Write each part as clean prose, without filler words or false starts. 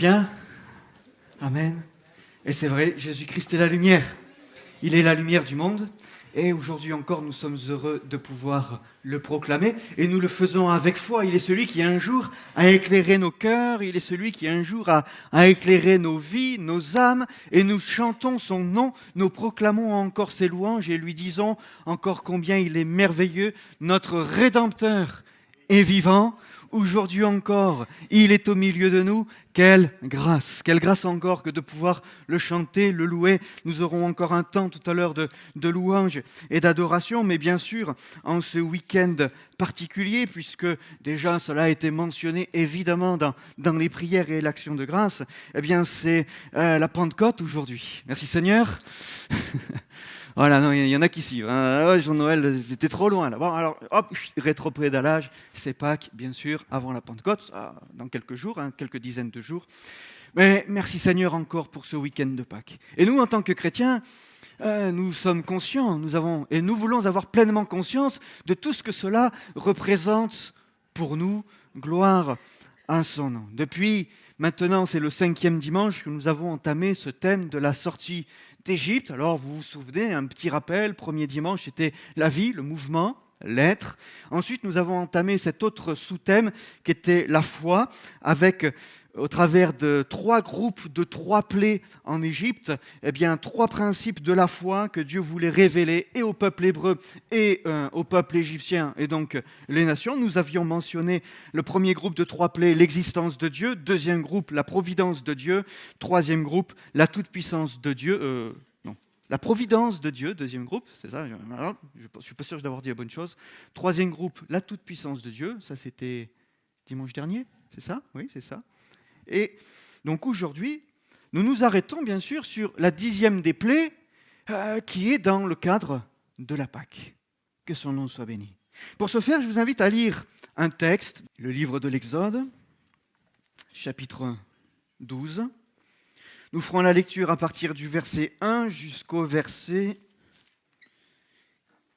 bien? Amen. Et c'est vrai, Jésus-Christ est la lumière. Il est la lumière du monde. Et aujourd'hui encore, nous sommes heureux de pouvoir le proclamer. Et nous le faisons avec foi. Il est celui qui un jour a éclairé nos cœurs. Il est celui qui un jour a éclairé nos vies, nos âmes. Et nous chantons son nom. Nous proclamons encore ses louanges et lui disons encore combien il est merveilleux. Notre Rédempteur est vivant. Aujourd'hui encore, il est au milieu de nous. Quelle grâce encore que de pouvoir le chanter, le louer. Nous aurons encore un temps tout à l'heure de louange et d'adoration, mais bien sûr, en ce week-end particulier, puisque déjà cela a été mentionné évidemment dans les prières et l'action de grâce, eh bien c'est la Pentecôte aujourd'hui. Merci Seigneur. Voilà, non, il y en a qui suivent. Hein. Jean-Noël, c'était trop loin. Là. Bon, alors, hop, rétropédalage, c'est Pâques, bien sûr, avant la Pentecôte, dans quelques jours, quelques dizaines de jours. Mais merci Seigneur encore pour ce week-end de Pâques. Et nous, en tant que chrétiens, nous sommes conscients, et nous voulons avoir pleinement conscience de tout ce que cela représente pour nous. Gloire à son nom. Depuis maintenant, c'est le 5e dimanche que nous avons entamé ce thème de la sortie d'Égypte. Alors, vous vous souvenez, un petit rappel, premier dimanche, c'était la vie, le mouvement, l'être. Ensuite, nous avons entamé cet autre sous-thème qui était la foi, avec, au travers de 3 groupes de 3 plaies en Égypte, eh bien, 3 principes de la foi que Dieu voulait révéler et au peuple hébreu et au peuple égyptien, et donc les nations. Nous avions mentionné le premier groupe de 3 plaies, l'existence de Dieu, deuxième groupe, la providence de Dieu, troisième groupe, la toute-puissance de Dieu, la providence de Dieu, deuxième groupe, c'est ça, alors, je ne suis pas sûr d'avoir dit la bonne chose. Troisième groupe, la toute-puissance de Dieu, ça c'était dimanche dernier, c'est ça? Oui, c'est ça. Et donc aujourd'hui, nous nous arrêtons bien sûr sur la 10e des plaies qui est dans le cadre de la Pâque. Que son nom soit béni. Pour ce faire, je vous invite à lire un texte, le livre de l'Exode, chapitre 12. Nous ferons la lecture à partir du verset 1 jusqu'au verset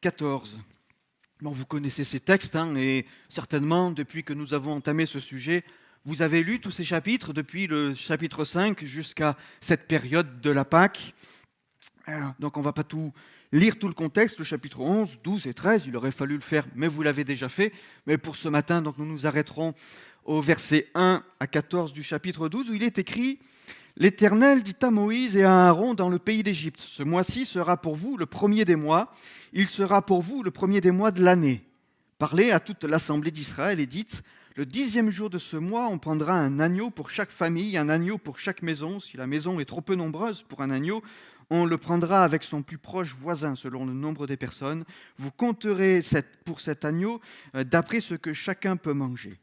14. Bon, vous connaissez ces textes, et certainement, depuis que nous avons entamé ce sujet, vous avez lu tous ces chapitres, depuis le chapitre 5 jusqu'à cette période de la Pâque. Donc on ne va pas lire tout le contexte, le chapitre 11, 12 et 13, il aurait fallu le faire, mais vous l'avez déjà fait. Mais pour ce matin, donc, nous nous arrêterons au verset 1 à 14 du chapitre 12, où il est écrit « L'Éternel dit à Moïse et à Aaron dans le pays d'Égypte, « Ce mois-ci sera pour vous le premier des mois, il sera pour vous le premier des mois de l'année. Parlez à toute l'assemblée d'Israël et dites « Le 10e jour de ce mois, on prendra un agneau pour chaque famille, un agneau pour chaque maison. Si la maison est trop peu nombreuse pour un agneau, on le prendra avec son plus proche voisin selon le nombre des personnes. Vous compterez pour cet agneau d'après ce que chacun peut manger.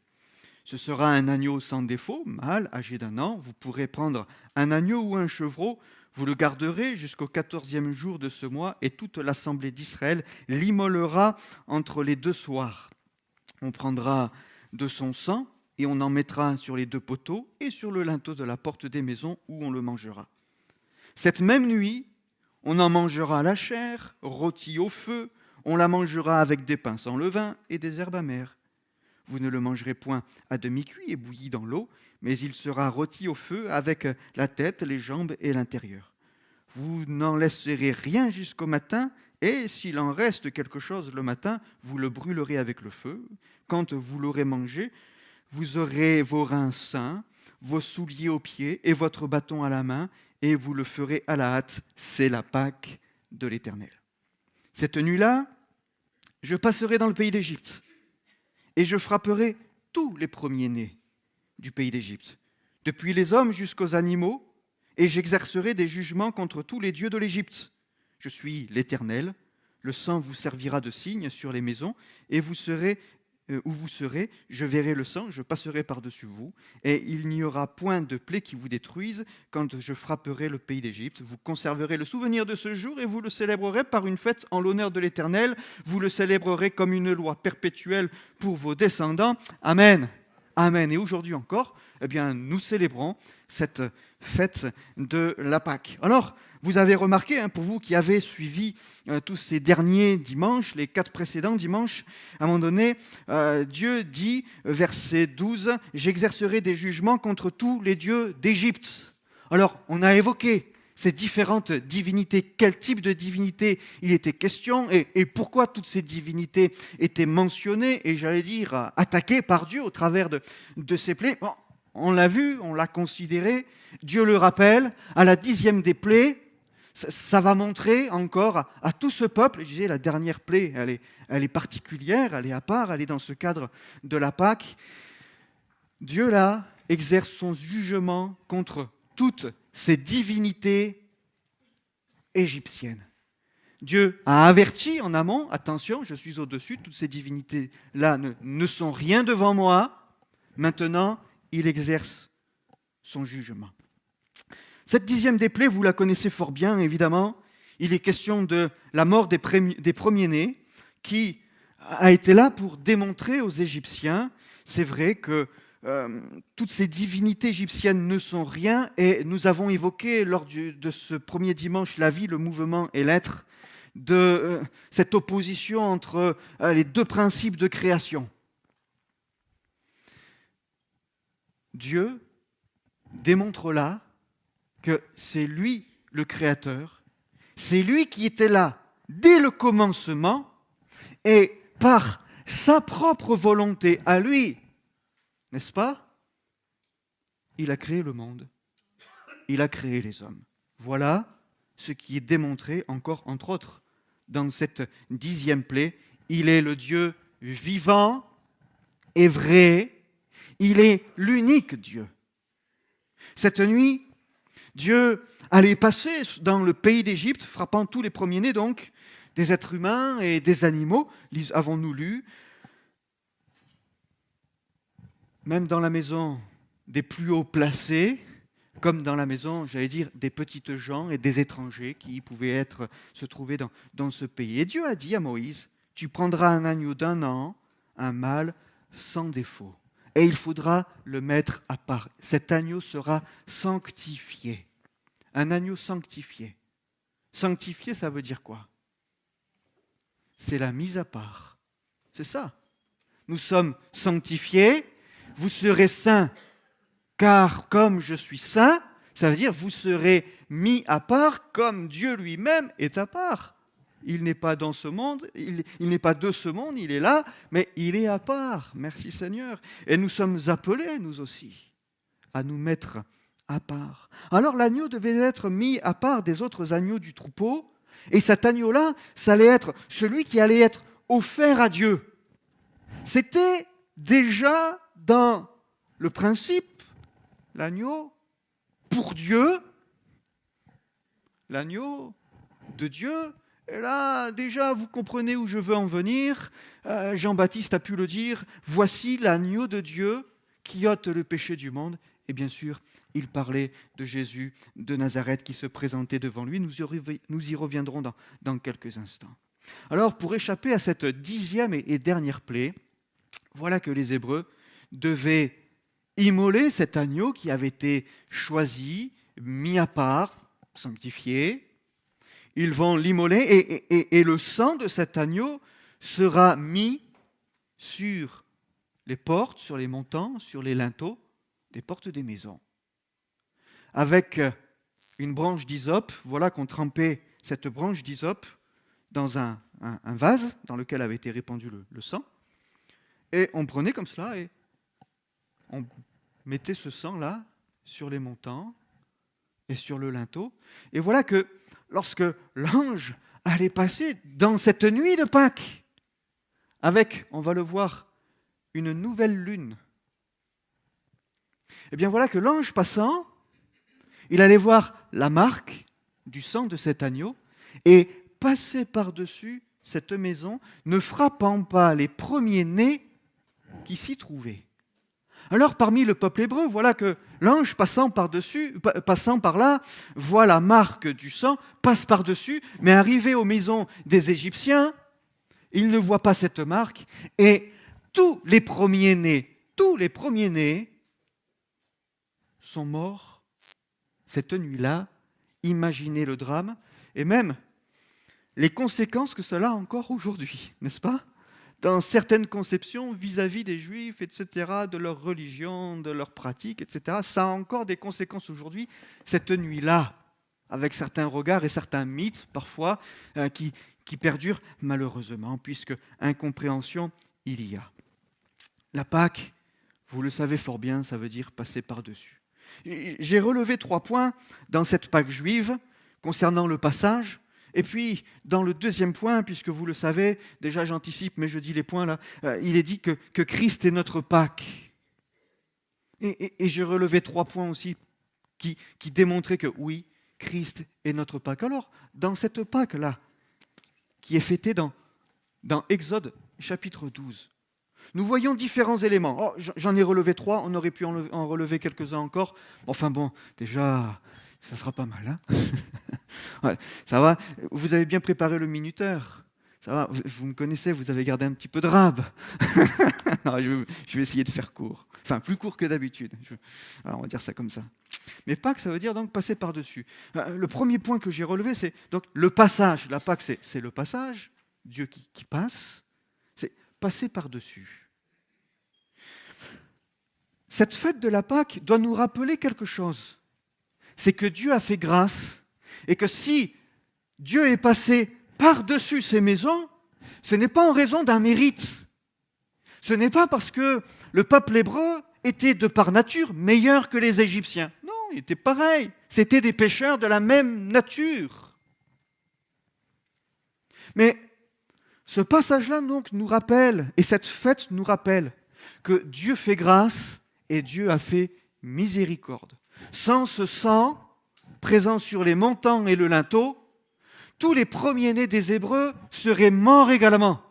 Ce sera un agneau sans défaut, mâle, âgé d'1 an. Vous pourrez prendre un agneau ou un chevreau. Vous le garderez jusqu'au 14e jour de ce mois et toute l'assemblée d'Israël l'immolera entre les 2 soirs. On prendra de son sang et on en mettra sur les 2 poteaux et sur le linteau de la porte des maisons où on le mangera. Cette même nuit, on en mangera la chair, rôtie au feu, on la mangera avec des pains sans levain et des herbes amères. Vous ne le mangerez point à demi-cuit et bouilli dans l'eau, mais il sera rôti au feu avec la tête, les jambes et l'intérieur. Vous n'en laisserez rien jusqu'au matin, et s'il en reste quelque chose le matin, vous le brûlerez avec le feu. Quand vous l'aurez mangé, vous aurez vos reins sains, vos souliers aux pieds et votre bâton à la main, et vous le ferez à la hâte. C'est la Pâque de l'Éternel. Cette nuit-là, je passerai dans le pays d'Égypte, et je frapperai tous les premiers-nés du pays d'Égypte, depuis les hommes jusqu'aux animaux, et j'exercerai des jugements contre tous les dieux de l'Égypte. Je suis l'Éternel, le sang vous servira de signe sur les maisons, et vous serez où vous serez, je verrai le sang, je passerai par-dessus vous, et il n'y aura point de plaie qui vous détruise quand je frapperai le pays d'Égypte. Vous conserverez le souvenir de ce jour et vous le célébrerez par une fête en l'honneur de l'Éternel. Vous le célébrerez comme une loi perpétuelle pour vos descendants. Amen. Amen. Et aujourd'hui encore, nous célébrons cette fête de la Pâque. Alors, vous avez remarqué, pour vous qui avez suivi tous ces derniers dimanches, les 4 précédents dimanches, à un moment donné, Dieu dit, verset 12, « J'exercerai des jugements contre tous les dieux d'Égypte. » Alors, on a évoqué ces différentes divinités. Quel type de divinité il était question et pourquoi toutes ces divinités étaient mentionnées et, j'allais dire, attaquées par Dieu au travers de ces plaies. Bon, on l'a vu, on l'a considéré. Dieu le rappelle, à la 10e des plaies, ça va montrer encore à tout ce peuple, je disais, la dernière plaie, elle est particulière, elle est à part, elle est dans ce cadre de la Pâque. Dieu, là, exerce son jugement contre toutes ces divinités égyptiennes. Dieu a averti en amont, attention, je suis au-dessus, toutes ces divinités-là ne sont rien devant moi. Maintenant, il exerce son jugement. Cette 10e des plaies, vous la connaissez fort bien, évidemment. Il est question de la mort des premiers-nés, qui a été là pour démontrer aux Égyptiens, c'est vrai que toutes ces divinités égyptiennes ne sont rien, et nous avons évoqué lors de ce premier dimanche la vie, le mouvement et l'être, de cette opposition entre les 2 principes de création. Dieu démontre là que c'est lui le créateur, c'est lui qui était là dès le commencement, et par sa propre volonté à lui, n'est-ce pas? Il a créé le monde, il a créé les hommes. Voilà ce qui est démontré encore, entre autres, dans cette 10e plaie. Il est le Dieu vivant et vrai, il est l'unique Dieu. Cette nuit, Dieu allait passer dans le pays d'Égypte, frappant tous les premiers-nés, donc, des êtres humains et des animaux, avons-nous lu. Même dans la maison des plus hauts placés, comme dans la maison, j'allais dire, des petites gens et des étrangers qui pouvaient se trouver dans ce pays. Et Dieu a dit à Moïse, « Tu prendras un agneau d'1 an, un mâle sans défaut. Et il faudra le mettre à part. Cet agneau sera sanctifié. » Un agneau sanctifié. Sanctifié, ça veut dire quoi? C'est la mise à part. C'est ça. Nous sommes sanctifiés, vous serez saints, car comme je suis saint, ça veut dire vous serez mis à part comme Dieu lui-même est à part. Il n'est pas dans ce monde, il n'est pas de ce monde, il est là, mais il est à part. Merci Seigneur. Et nous sommes appelés, nous aussi, à nous mettre à part. Alors l'agneau devait être mis à part des autres agneaux du troupeau, et cet agneau-là, ça allait être celui qui allait être offert à Dieu. C'était déjà dans le principe, l'agneau pour Dieu, l'agneau de Dieu. Et là, déjà, vous comprenez où je veux en venir. Jean-Baptiste a pu le dire. Voici l'agneau de Dieu qui ôte le péché du monde. Et bien sûr, il parlait de Jésus de Nazareth qui se présentait devant lui. Nous y reviendrons dans quelques instants. Alors, pour échapper à cette 10e et dernière plaie, voilà que les Hébreux devaient immoler cet agneau qui avait été choisi, mis à part, sanctifié. Ils vont l'immoler et le sang de cet agneau sera mis sur les portes, sur les montants, sur les linteaux des portes des maisons. Avec une branche d'hysope, voilà qu'on trempait cette branche d'hysope dans un vase dans lequel avait été répandu le sang. Et on prenait comme cela et on mettait ce sang-là sur les montants et sur le linteau. Et voilà que lorsque l'ange allait passer dans cette nuit de Pâques, avec, on va le voir, une nouvelle lune, et bien voilà que l'ange passant, il allait voir la marque du sang de cet agneau et passer par-dessus cette maison, ne frappant pas les premiers-nés qui s'y trouvaient. Alors, parmi le peuple hébreu, voilà que l'ange passant par là, voit la marque du sang, passe par-dessus, mais arrivé aux maisons des Égyptiens, il ne voit pas cette marque, et tous les premiers-nés sont morts cette nuit-là, imaginez le drame, et même les conséquences que cela a encore aujourd'hui, n'est-ce pas? Dans certaines conceptions vis-à-vis des Juifs, etc., de leur religion, de leurs pratiques, etc., ça a encore des conséquences aujourd'hui, cette nuit-là, avec certains regards et certains mythes, parfois, qui perdurent malheureusement, puisque incompréhension il y a. La Pâque, vous le savez fort bien, ça veut dire passer par-dessus. J'ai relevé 3 points dans cette Pâque juive concernant le passage. Et puis, dans le deuxième point, puisque vous le savez, déjà j'anticipe, mais je dis les points là, il est dit que Christ est notre Pâque. Et j'ai relevé 3 points aussi qui démontraient que oui, Christ est notre Pâque. Alors, dans cette Pâque-là, qui est fêtée dans Exode chapitre 12, nous voyons différents éléments. Oh, j'en ai relevé 3, on aurait pu en relever quelques-uns encore. Enfin bon, déjà, ça sera pas mal. Hein. Ouais, ça va, vous avez bien préparé le minuteur. Ça va, vous me connaissez, vous avez gardé un petit peu de rab. Non, je vais essayer de faire court. Enfin, plus court que d'habitude. Alors, on va dire ça comme ça. Mais Pâques, ça veut dire donc passer par-dessus. Le premier point que j'ai relevé, c'est donc le passage. La Pâque, c'est le passage, Dieu qui passe, c'est passer par-dessus. Cette fête de la Pâque doit nous rappeler quelque chose. C'est que Dieu a fait grâce et que si Dieu est passé par-dessus ces maisons, ce n'est pas en raison d'un mérite. Ce n'est pas parce que le peuple hébreu était de par nature meilleur que les Égyptiens. Non, il était pareil. C'était des pécheurs de la même nature. Mais ce passage-là donc nous rappelle, et cette fête nous rappelle, que Dieu fait grâce et Dieu a fait miséricorde. Sans ce sang présent sur les montants et le linteau, tous les premiers-nés des Hébreux seraient morts également.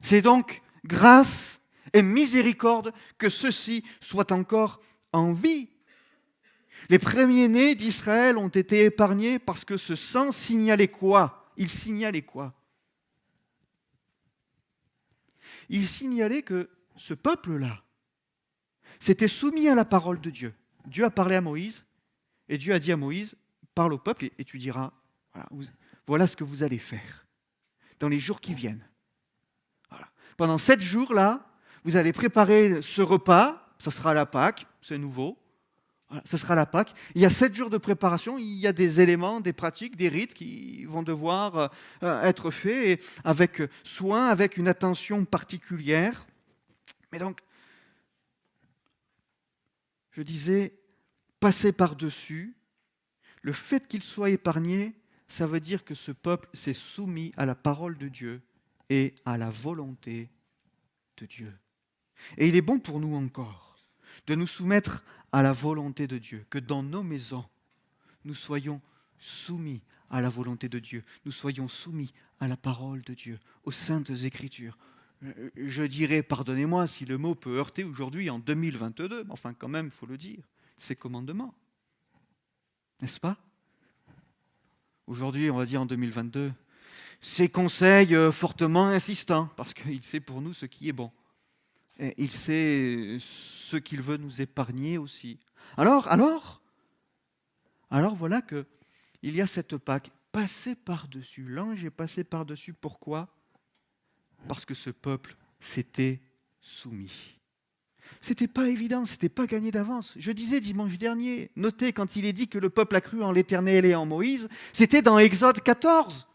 C'est donc grâce et miséricorde que ceux-ci soient encore en vie. Les premiers-nés d'Israël ont été épargnés parce que ce sang signalait quoi? Il signalait quoi? Il signalait que ce peuple-là s'était soumis à la parole de Dieu. Dieu a parlé à Moïse, et Dieu a dit à Moïse, parle au peuple et tu diras, voilà ce que vous allez faire dans les jours qui viennent. Voilà. Pendant 7 jours-là, vous allez préparer ce repas, ça sera la Pâque, c'est nouveau, voilà, ça sera la Pâque. Il y a 7 jours de préparation, il y a des éléments, des pratiques, des rites qui vont devoir être faits avec soin, avec une attention particulière. Mais donc, je disais, passer par-dessus, le fait qu'il soit épargné, ça veut dire que ce peuple s'est soumis à la parole de Dieu et à la volonté de Dieu. Et il est bon pour nous encore de nous soumettre à la volonté de Dieu, que dans nos maisons, nous soyons soumis à la volonté de Dieu, nous soyons soumis à la parole de Dieu, aux saintes Écritures. Je dirais, pardonnez-moi si le mot peut heurter aujourd'hui en 2022, mais enfin quand même, il faut le dire, ces commandements. N'est-ce pas? Aujourd'hui, on va dire en 2022, ces conseils fortement insistants, parce qu'il sait pour nous ce qui est bon. Et il sait ce qu'il veut nous épargner aussi. Alors voilà que il y a cette Pâque, passée par-dessus. L'ange est passé par-dessus. Pourquoi? Parce que ce peuple s'était soumis. C'était pas évident, c'était pas gagné d'avance. Je disais dimanche dernier, notez quand il est dit que le peuple a cru en l'Éternel et en Moïse, c'était dans Exode 14.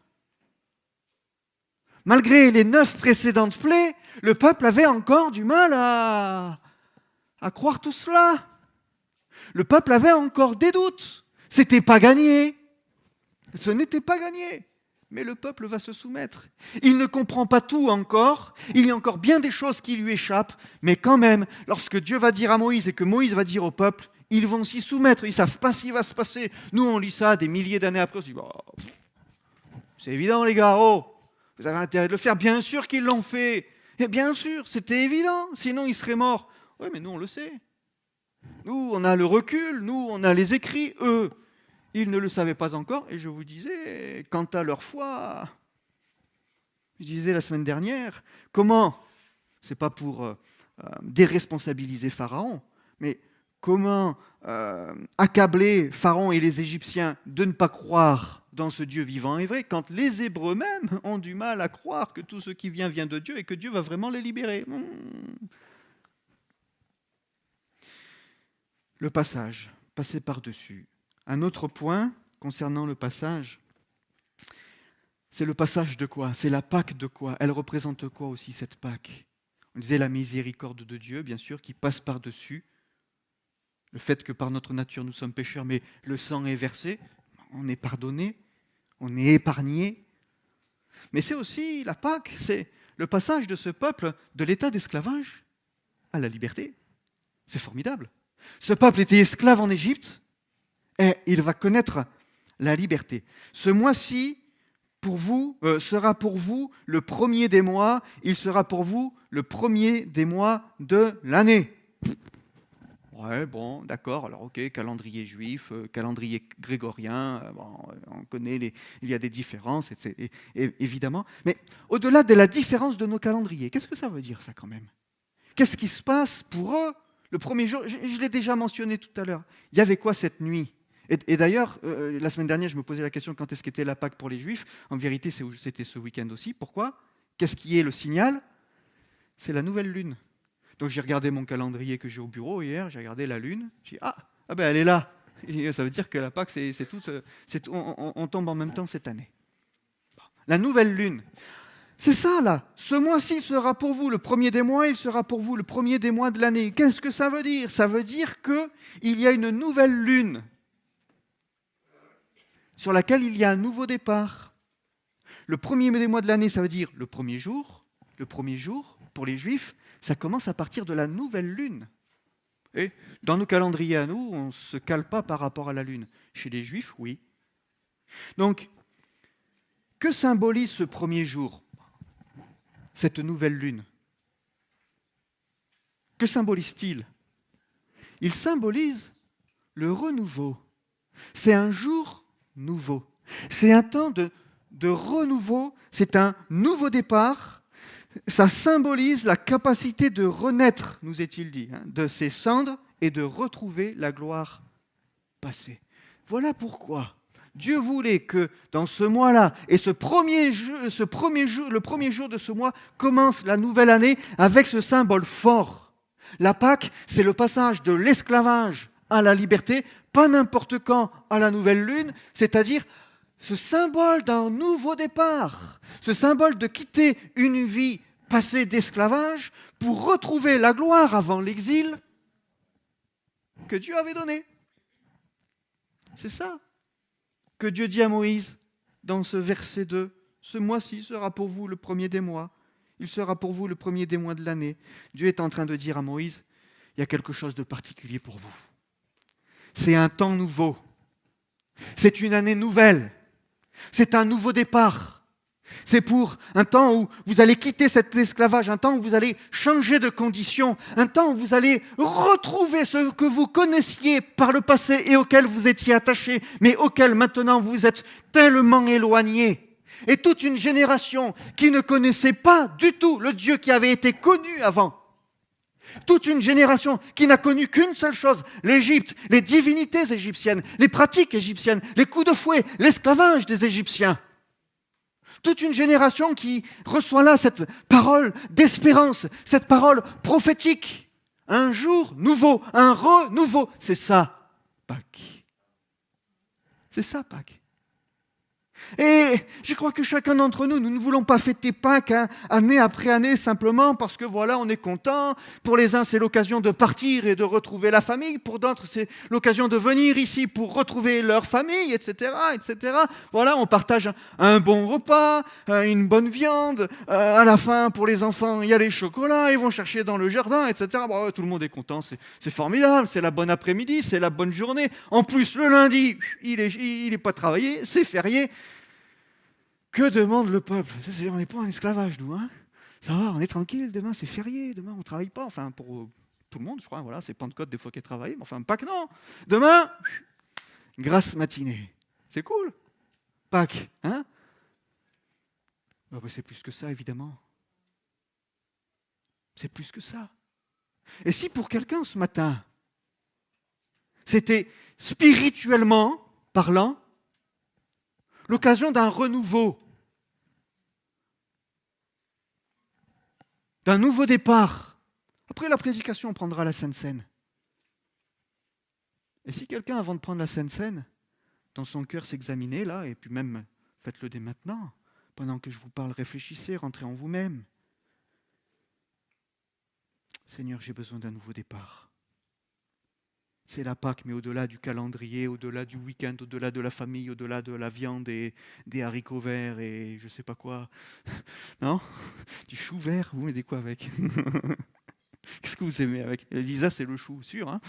Malgré les 9 précédentes plaies, le peuple avait encore du mal à croire tout cela. Le peuple avait encore des doutes. C'était pas gagné. Ce n'était pas gagné. Mais le peuple va se soumettre. Il ne comprend pas tout encore. Il y a encore bien des choses qui lui échappent. Mais quand même, lorsque Dieu va dire à Moïse et que Moïse va dire au peuple, ils vont s'y soumettre. Ils ne savent pas ce qui va se passer. Nous, on lit ça des milliers d'années après. On se dit, c'est évident, les gars. Oh, vous avez intérêt de le faire. Bien sûr qu'ils l'ont fait. Et bien sûr, c'était évident. Sinon, ils seraient morts. Oui, mais nous, on le sait. Nous, on a le recul. Nous, on a les écrits. Eux, ils ne le savaient pas encore. Et je vous disais, quant à leur foi, je disais la semaine dernière, comment, c'est pas pour déresponsabiliser Pharaon, mais comment accabler Pharaon et les Égyptiens de ne pas croire dans ce Dieu vivant et vrai, quand les Hébreux même ont du mal à croire que tout ce qui vient de Dieu et que Dieu va vraiment les libérer. Le passage, passer par-dessus. Un autre point concernant le passage, c'est le passage de quoi? C'est la Pâque de quoi? Elle représente quoi aussi, cette Pâque? On disait la miséricorde de Dieu, bien sûr, qui passe par-dessus. Le fait que par notre nature nous sommes pécheurs, mais le sang est versé, on est pardonné, on est épargné. Mais c'est aussi la Pâque, c'est le passage de ce peuple de l'état d'esclavage à la liberté. C'est formidable. Ce peuple était esclave en Égypte et il va connaître la liberté. Ce mois-ci, pour vous, sera pour vous le premier des mois, il sera pour vous le premier des mois de l'année. Ouais, bon, d'accord, alors ok, calendrier juif, calendrier grégorien, on connaît, il y a des différences, évidemment. Mais au-delà de la différence de nos calendriers, qu'est-ce que ça veut dire ça quand même? Qu'est-ce qui se passe pour eux le premier jour? Je l'ai déjà mentionné tout à l'heure. Il y avait quoi cette nuit? Et d'ailleurs, la semaine dernière, je me posais la question quand est-ce qu'était la Pâque pour les Juifs. En vérité, c'était ce week-end aussi. Pourquoi? Qu'est-ce qui est le signal? C'est la nouvelle lune. Donc j'ai regardé mon calendrier que j'ai au bureau hier, j'ai regardé la lune, j'ai dit ah ben elle est là. Et ça veut dire que la Pâque, c'est tout, on tombe en même temps cette année. La nouvelle lune. C'est ça là, ce mois-ci sera pour vous le premier des mois, il sera pour vous le premier des mois de l'année. Qu'est-ce que ça veut dire? Ça veut dire qu'il y a une nouvelle lune sur laquelle il y a un nouveau départ. Le premier des mois de l'année, ça veut dire le premier jour. Le premier jour, pour les Juifs, ça commence à partir de la nouvelle lune. Et dans nos calendriers à nous, on ne se cale pas par rapport à la lune. Chez les Juifs, oui. Donc, que symbolise ce premier jour, cette nouvelle lune? Que symbolise-t-il? Il symbolise le renouveau. C'est un jour nouveau. C'est un temps de renouveau, c'est un nouveau départ. Ça symbolise la capacité de renaître, nous est-il dit, de ses cendres et de retrouver la gloire passée. Voilà pourquoi Dieu voulait que dans ce mois-là, et le premier jour de ce mois, commence la nouvelle année avec ce symbole fort. La Pâque, c'est le passage de l'esclavage à la liberté, pas n'importe quand à la nouvelle lune, c'est-à-dire ce symbole d'un nouveau départ, ce symbole de quitter une vie passée d'esclavage pour retrouver la gloire avant l'exil que Dieu avait donné. C'est ça que Dieu dit à Moïse dans ce verset 2. Ce mois-ci sera pour vous le premier des mois. Il sera pour vous le premier des mois de l'année. Dieu est en train de dire à Moïse, il y a quelque chose de particulier pour vous. C'est un temps nouveau. C'est une année nouvelle. C'est un nouveau départ. C'est pour un temps où vous allez quitter cet esclavage, un temps où vous allez changer de condition, un temps où vous allez retrouver ce que vous connaissiez par le passé et auquel vous étiez attaché, mais auquel maintenant vous êtes tellement éloigné. Et toute une génération qui ne connaissait pas du tout le Dieu qui avait été connu avant. Toute une génération qui n'a connu qu'une seule chose, l'Égypte, les divinités égyptiennes, les pratiques égyptiennes, les coups de fouet, l'esclavage des Égyptiens. Toute une génération qui reçoit là cette parole d'espérance, cette parole prophétique. Un jour nouveau, un renouveau. C'est ça, Pâques. C'est ça, Pâques. Et je crois que chacun d'entre nous, nous ne voulons pas fêter Pâques année après année simplement parce que voilà, on est content. Pour les uns, c'est l'occasion de partir et de retrouver la famille. Pour d'autres, c'est l'occasion de venir ici pour retrouver leur famille, etc., etc. Voilà, on partage un bon repas, une bonne viande. À la fin, pour les enfants, il y a les chocolats, ils vont chercher dans le jardin, etc. Bon, tout le monde est content, c'est formidable, c'est la bonne après-midi, c'est la bonne journée. En plus, le lundi, il est pas travaillé, c'est férié. Que demande le peuple? On n'est pas en esclavage, nous. Hein, ça va, on est tranquille, demain c'est férié, demain on ne travaille pas. Enfin, pour tout le monde, je crois, voilà, c'est Pentecôte des fois qui est travaillé, mais enfin, Pâques, non. Demain, grasse matinée. C'est cool. Pâques, hein? Oh, bah, c'est plus que ça, évidemment. C'est plus que ça. Et si pour quelqu'un ce matin, C'était spirituellement parlant l'occasion d'un renouveau, d'un nouveau départ. Après la prédication, on prendra la Sainte Seine. Et si quelqu'un, avant de prendre la Sainte Seine, dans son cœur s'examiner là, et puis même faites-le dès maintenant, pendant que je vous parle, réfléchissez, rentrez en vous-même. Seigneur, j'ai besoin d'un nouveau départ. C'est la Pâque, mais au-delà du calendrier, au-delà du week-end, au-delà de la famille, au-delà de la viande et des haricots verts et je sais pas quoi. Non? Du chou vert, vous mettez quoi avec? Qu'est-ce que vous aimez avec? Lisa, c'est le chou, sûr, hein?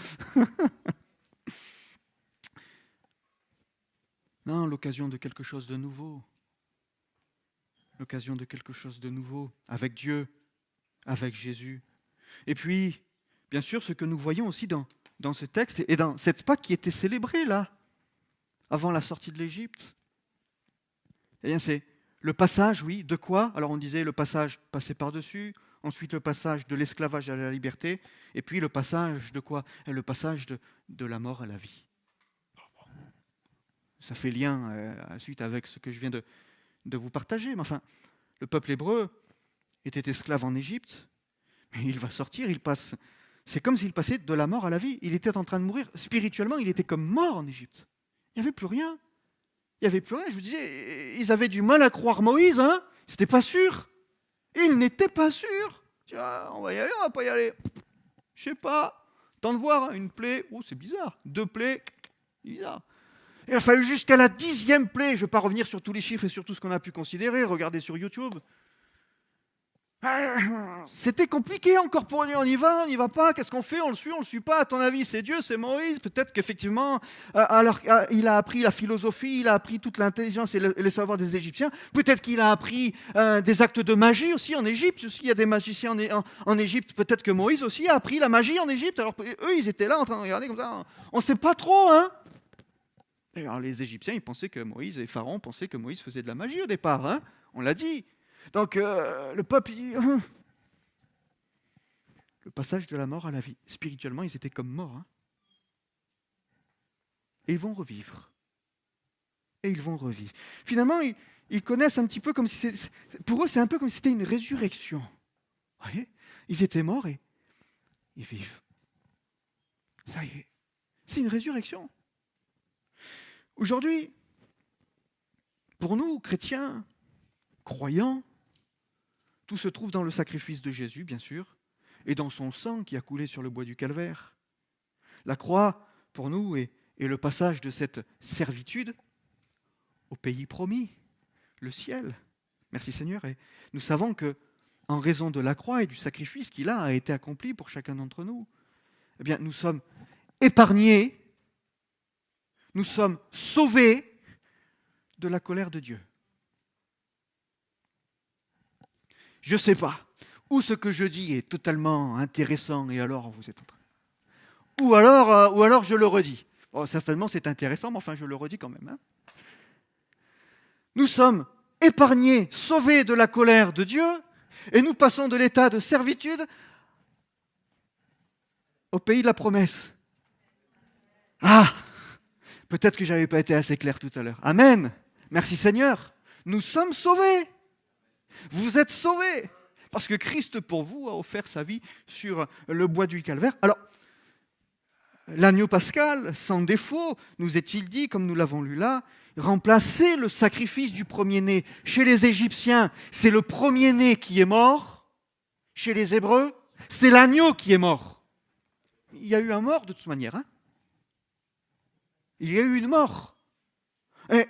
Non, l'occasion de quelque chose de nouveau. L'occasion de quelque chose de nouveau, avec Dieu, avec Jésus. Et puis, bien sûr, ce que nous voyons aussi dans ce texte et dans cette Pâque qui était célébrée là, avant la sortie de l'Égypte, eh bien c'est le passage, oui, de quoi? Alors on disait le passage passé par-dessus, ensuite le passage de l'esclavage à la liberté, et puis le passage de quoi? Le passage de la mort à la vie. Ça fait lien ensuite avec ce que je viens de vous partager, mais enfin, le peuple hébreu était esclave en Égypte, mais il va sortir, il passe. C'est comme s'il passait de la mort à la vie. Il était en train de mourir. Spirituellement, il était comme mort en Égypte. Il n'y avait plus rien. Il n'y avait plus rien. Je vous disais, ils avaient du mal à croire Moïse. Hein. C'était pas sûr. Ils n'étaient pas sûrs. On va y aller, on va pas y aller. Je sais pas. Tant de voir, hein, une plaie. Oh, c'est bizarre. 2 plaies. Bizarre. Il a fallu jusqu'à la 10e plaie. Je ne vais pas revenir sur tous les chiffres et sur tout ce qu'on a pu considérer. Regardez sur YouTube. C'était compliqué encore pour dire on y va pas, qu'est-ce qu'on fait, on le suit pas, à ton avis c'est Dieu, c'est Moïse, peut-être qu'effectivement il a appris la philosophie, il a appris toute l'intelligence et les savoirs des Égyptiens, peut-être qu'il a appris des actes de magie aussi en Égypte, il y a des magiciens en Égypte, peut-être que Moïse aussi a appris la magie en Égypte, alors eux ils étaient là en train de regarder comme ça, on sait pas trop, hein. Alors les Égyptiens ils pensaient que Moïse et Pharaon pensaient que Moïse faisait de la magie au départ, hein, on l'a dit. Donc le peuple, il dit, le passage de la mort à la vie. Spirituellement, ils étaient comme morts. Hein. Et ils vont revivre. Et ils vont revivre. Finalement, ils connaissent un petit peu comme si pour eux, c'est un peu comme si c'était une résurrection. Vous voyez? Ils étaient morts et ils vivent. Ça y est. C'est une résurrection. Aujourd'hui, pour nous, chrétiens, croyants, tout se trouve dans le sacrifice de Jésus, bien sûr, et dans son sang qui a coulé sur le bois du calvaire. La croix, pour nous, est le passage de cette servitude au pays promis, le ciel. Merci Seigneur. Et nous savons que, en raison de la croix et du sacrifice qui là a été accompli pour chacun d'entre nous, eh bien, nous sommes épargnés, nous sommes sauvés de la colère de Dieu. Je ne sais pas, ou ce que je dis est totalement intéressant et alors vous êtes en train. Ou alors je le redis. Bon, certainement c'est intéressant, mais enfin je le redis quand même. Hein. Nous sommes épargnés, sauvés de la colère de Dieu, et nous passons de l'état de servitude au pays de la promesse. Ah, peut-être que je n'avais pas été assez clair tout à l'heure. Amen. Merci Seigneur. Nous sommes sauvés. Vous êtes sauvés. Parce que Christ pour vous a offert sa vie sur le bois du calvaire. Alors, l'agneau pascal, sans défaut, nous est-il dit, comme nous l'avons lu là, remplacer le sacrifice du premier-né. Chez les Égyptiens, c'est le premier-né qui est mort. Chez les Hébreux, c'est l'agneau qui est mort. Il y a eu un mort de toute manière. Hein. Il y a eu une mort. Et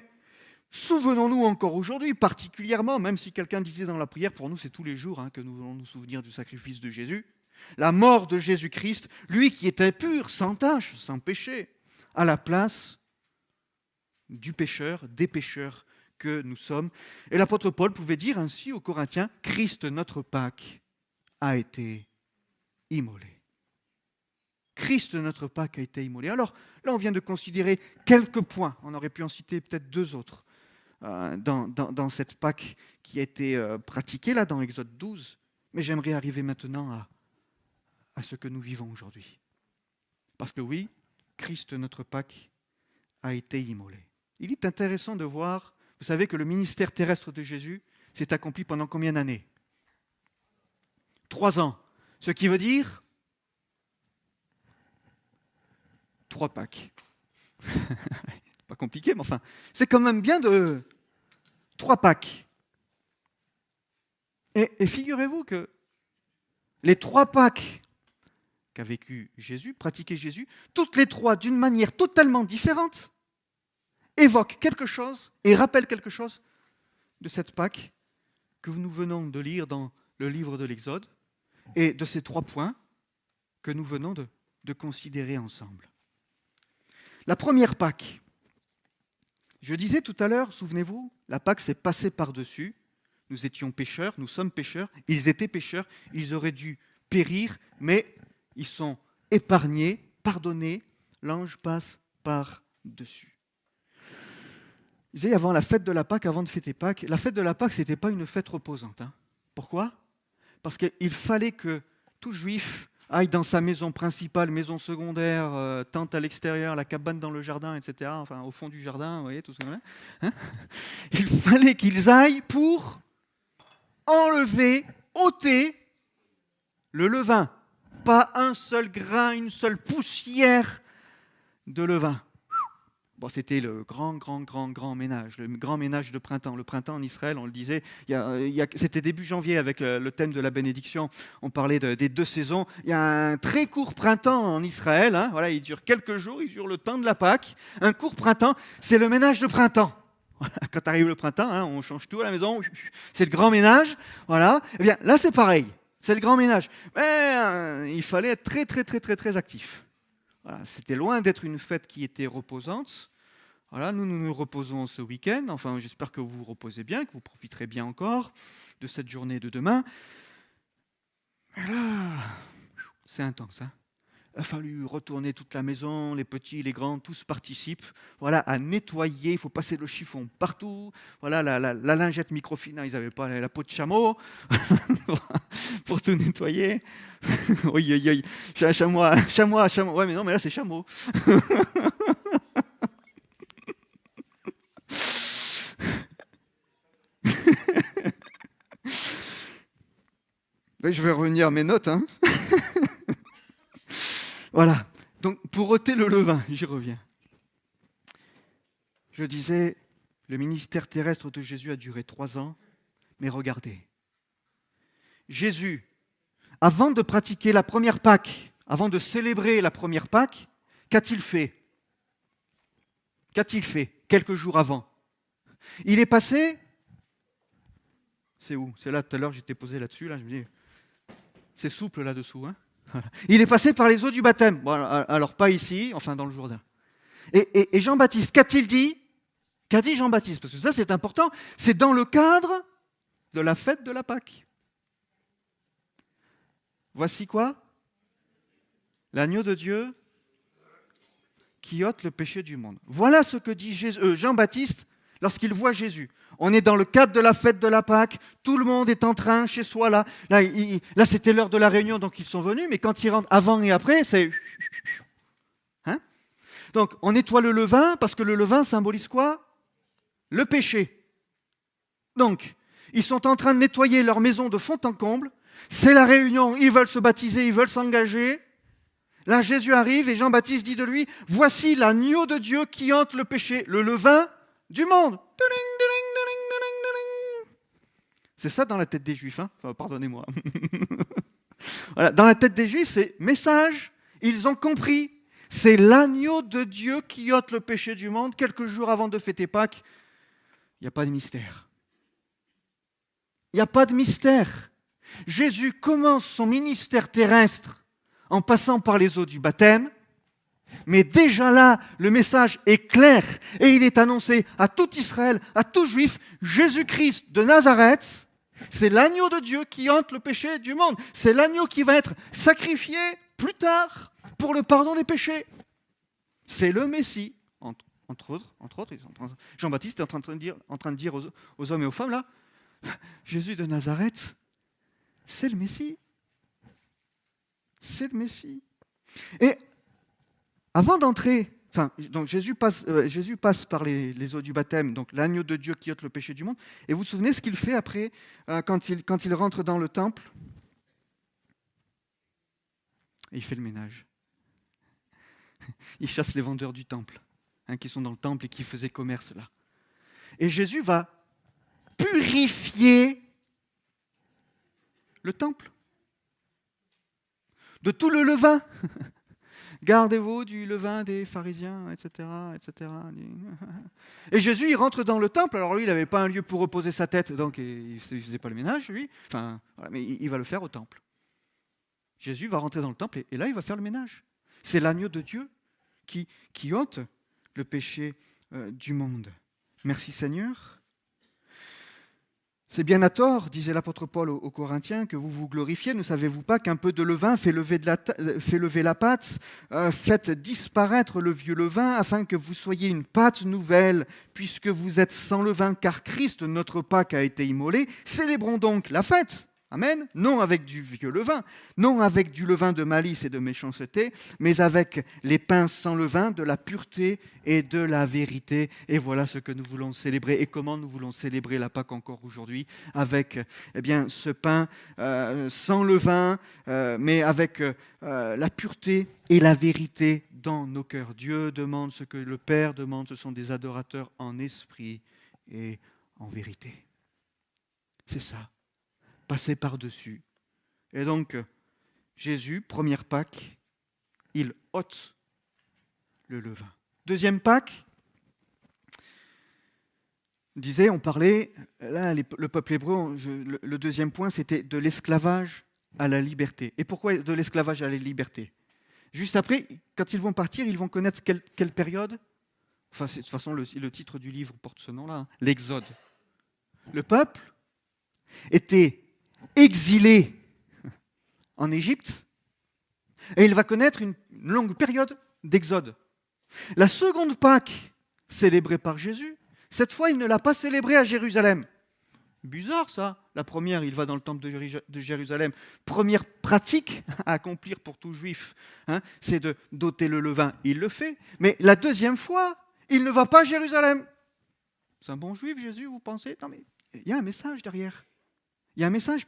souvenons-nous encore aujourd'hui, particulièrement, même si quelqu'un disait dans la prière, pour nous c'est tous les jours que nous allons nous souvenir du sacrifice de Jésus, la mort de Jésus-Christ, lui qui était pur, sans tache, sans péché, à la place du pécheur, des pécheurs que nous sommes. Et l'apôtre Paul pouvait dire ainsi aux Corinthiens, Christ notre Pâque a été immolé. Christ notre Pâque a été immolé. Alors là on vient de considérer quelques points, on aurait pu en citer peut-être 2 autres, dans cette Pâque qui a été pratiquée là dans Exode 12, mais j'aimerais arriver maintenant à ce que nous vivons aujourd'hui. Parce que oui, Christ, notre Pâque, a été immolé. Il est intéressant de voir, vous savez que le ministère terrestre de Jésus s'est accompli pendant combien d'années? 3 ans. Ce qui veut dire 3 Pâques. C'est pas compliqué, mais enfin, c'est quand même bien de 3 Pâques. Et figurez-vous que les 3 Pâques qu'a vécu Jésus, pratiqué Jésus, toutes les 3, d'une manière totalement différente, évoquent quelque chose et rappellent quelque chose de cette Pâque que nous venons de lire dans le livre de l'Exode et de ces 3 points que nous venons de considérer ensemble. La première Pâque, je disais tout à l'heure, souvenez-vous, la Pâque s'est passée par-dessus. Nous étions pécheurs, nous sommes pécheurs, ils étaient pécheurs, ils auraient dû périr, mais ils sont épargnés, pardonnés, l'ange passe par-dessus. Je disais avant la fête de la Pâque, avant de fêter Pâques, la fête de la Pâque, ce n'était pas une fête reposante. Pourquoi ? Parce qu'il fallait que tout juif aille dans sa maison principale, maison secondaire, tente à l'extérieur, la cabane dans le jardin, etc., enfin au fond du jardin, vous voyez, tout ça. Il fallait qu'ils aillent pour enlever, ôter le levain. Pas un seul grain, une seule poussière de levain. Bon, c'était le grand ménage, le grand ménage de printemps. Le printemps en Israël, on le disait, c'était début janvier avec le thème de la bénédiction. On parlait des 2 saisons. Il y a un très court printemps en Israël. Voilà, il dure quelques jours, il dure le temps de la Pâque. Un court printemps, c'est le ménage de printemps. Voilà, quand arrive le printemps, on change tout à la maison. C'est le grand ménage. Voilà. Eh bien, là, c'est pareil. C'est le grand ménage. Mais il fallait être très actif. Voilà, c'était loin d'être une fête qui était reposante. Voilà, nous reposons ce week-end. Enfin, j'espère que vous vous reposez bien, que vous profiterez bien encore de cette journée de demain. Et là, c'est intense. Il a fallu retourner toute la maison, les petits, les grands, tous participent. Voilà, à nettoyer, il faut passer le chiffon partout. Voilà, la lingette microfina, ils n'avaient pas la peau de chameau pour tout nettoyer. Oui, chamois. Ouais, mais non, mais là c'est chameau. Je vais revenir à mes notes. Voilà. Donc, pour ôter le levain, j'y reviens. Je disais, le ministère terrestre de Jésus a duré 3 ans, mais regardez. Jésus, avant de pratiquer la première Pâque, avant de célébrer la première Pâque, qu'a-t-il fait ? Qu'a-t-il fait quelques jours avant ? Il est passé... C'est où ? C'est là, tout à l'heure, j'étais posé là-dessus, là, je me dis... C'est souple là-dessous. Il est passé par les eaux du baptême. Bon, alors pas ici, enfin dans le Jourdain. Et Jean-Baptiste, qu'a-t-il dit ? Qu'a dit Jean-Baptiste ? Parce que ça, c'est important. C'est dans le cadre de la fête de la Pâque. Voici quoi ? L'agneau de Dieu qui ôte le péché du monde. Voilà ce que dit Jean-Baptiste lorsqu'il voit Jésus. On est dans le cadre de la fête de la Pâque, tout le monde est en train chez soi là. Là c'était l'heure de la réunion, donc ils sont venus, mais quand ils rentrent avant et après, c'est... Donc on nettoie le levain, parce que le levain symbolise quoi ? Le péché. Donc, ils sont en train de nettoyer leur maison de fond en comble, c'est la réunion, ils veulent se baptiser, ils veulent s'engager. Là Jésus arrive et Jean-Baptiste dit de lui, voici l'agneau de Dieu qui ôte le péché, le levain du monde. C'est ça dans la tête des Juifs, enfin, pardonnez-moi. Voilà, dans la tête des Juifs, c'est message, ils ont compris. C'est l'agneau de Dieu qui ôte le péché du monde. Quelques jours avant de fêter Pâques, il n'y a pas de mystère. Il n'y a pas de mystère. Jésus commence son ministère terrestre en passant par les eaux du baptême. Mais déjà là, le message est clair et il est annoncé à tout Israël, à tout juif, Jésus-Christ de Nazareth, c'est l'agneau de Dieu qui ôte le péché du monde. C'est l'agneau qui va être sacrifié plus tard pour le pardon des péchés. C'est le Messie. Entre autres, Jean-Baptiste est en train de dire aux hommes et aux femmes, là, Jésus de Nazareth, c'est le Messie. C'est le Messie. Et Avant d'entrer, donc Jésus passe par les eaux du baptême, donc l'agneau de Dieu qui ôte le péché du monde. Et vous vous souvenez ce qu'il fait après, quand il rentre dans le temple? Et il fait le ménage. Il chasse les vendeurs du temple, qui sont dans le temple et qui faisaient commerce là. Et Jésus va purifier le temple de tout le levain. Gardez-vous du levain des pharisiens, etc., etc. Et Jésus, il rentre dans le temple. Alors lui, il n'avait pas un lieu pour reposer sa tête, donc il ne faisait pas le ménage, lui. Voilà, mais il va le faire au temple. Jésus va rentrer dans le temple et là, il va faire le ménage. C'est l'agneau de Dieu qui ôte le péché du monde. Merci Seigneur. C'est bien à tort, disait l'apôtre Paul aux Corinthiens, que vous vous glorifiez. Ne savez-vous pas qu'un peu de levain fait lever la pâte, faites disparaître le vieux levain, afin que vous soyez une pâte nouvelle, puisque vous êtes sans levain, car Christ, notre Pâque, a été immolé. Célébrons donc la fête. Amen. Non avec du vieux levain, non avec du levain de malice et de méchanceté, mais avec les pains sans levain, de la pureté et de la vérité. Et voilà ce que nous voulons célébrer. Et comment nous voulons célébrer la Pâque encore aujourd'hui? Avec ce pain sans levain, mais avec la pureté et la vérité dans nos cœurs. Dieu demande ce que le Père demande, ce sont des adorateurs en esprit et en vérité. C'est ça. Passer par-dessus. Et donc, Jésus, première Pâque, il ôte le levain. Deuxième Pâque, on parlait, là, le peuple hébreu, le deuxième point, c'était de l'esclavage à la liberté. Et pourquoi de l'esclavage à la liberté? Juste après, quand ils vont partir, ils vont connaître quelle période? Enfin, de toute façon, le titre du livre porte ce nom-là, l'Exode. Le peuple était exilé en Égypte, et il va connaître une longue période d'exode. La seconde Pâque, célébrée par Jésus, cette fois, il ne l'a pas célébrée à Jérusalem. Bizarre ça. La première, il va dans le temple de Jérusalem. Première pratique à accomplir pour tout juif, c'est d'ôter le levain. Il le fait. Mais la deuxième fois, il ne va pas à Jérusalem. C'est un bon juif, Jésus, vous pensez? Non, mais il y a un message derrière. Il y a un message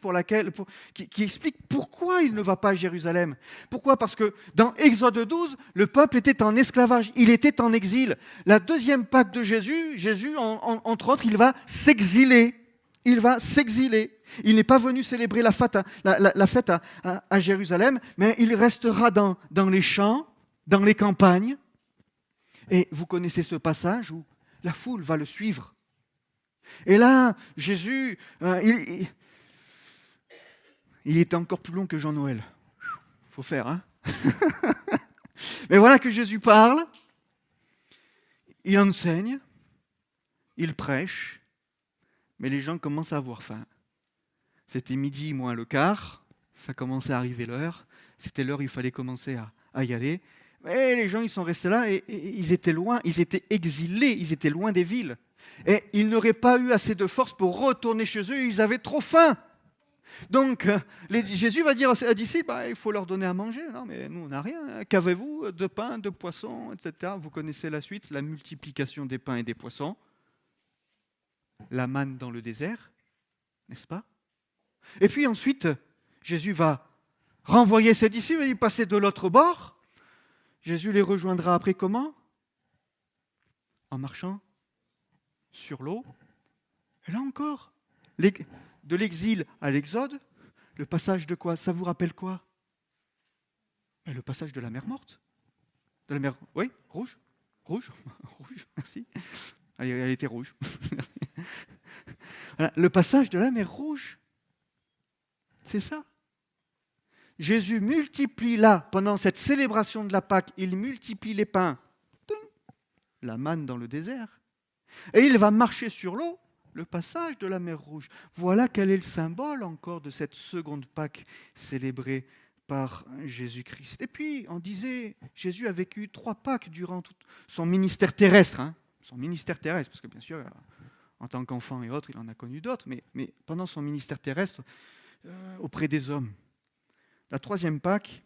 qui explique pourquoi il ne va pas à Jérusalem. Pourquoi? Parce que dans Exode 12, le peuple était en esclavage, il était en exil. La deuxième Pâque de Jésus, entre autres, il va s'exiler. Il va s'exiler. Il n'est pas venu célébrer la fête à Jérusalem, mais il restera dans les champs, dans les campagnes. Et vous connaissez ce passage où la foule va le suivre. Et là, Jésus, il était encore plus long que Jean-Noël. Faut faire, hein? Mais voilà que Jésus parle, il enseigne, il prêche, mais les gens commencent à avoir faim. C'était midi moins le quart, ça commençait à arriver l'heure, c'était l'heure où il fallait commencer à y aller. Mais les gens, ils sont restés là et ils étaient loin, ils étaient exilés, ils étaient loin des villes. Et ils n'auraient pas eu assez de force pour retourner chez eux, ils avaient trop faim. Donc, Jésus va dire à ses disciples, il faut leur donner à manger. Non, mais nous, on n'a rien. Qu'avez-vous? De pain, de poissons, etc. Vous connaissez la suite, la multiplication des pains et des poissons. La manne dans le désert, n'est-ce pas? Et puis ensuite, Jésus va renvoyer ses disciples et passer de l'autre bord. Jésus les rejoindra après comment? En marchant sur l'eau. Et là encore, de l'exil à l'exode, le passage de quoi? Ça vous rappelle quoi? Le passage de la mer morte. De la mer, oui, rouge, rouge, merci. Elle était rouge. Voilà, le passage de la mer rouge, c'est ça. Jésus multiplie là, pendant cette célébration de la Pâque, il multiplie les pains, la manne dans le désert, et il va marcher sur l'eau, le passage de la mer Rouge. Voilà quel est le symbole encore de cette seconde Pâque célébrée par Jésus-Christ. Et puis, on disait, Jésus a vécu 3 Pâques durant tout son ministère terrestre. Son ministère terrestre, parce que bien sûr, en tant qu'enfant et autres, il en a connu d'autres, mais pendant son ministère terrestre, auprès des hommes. La 3e Pâque,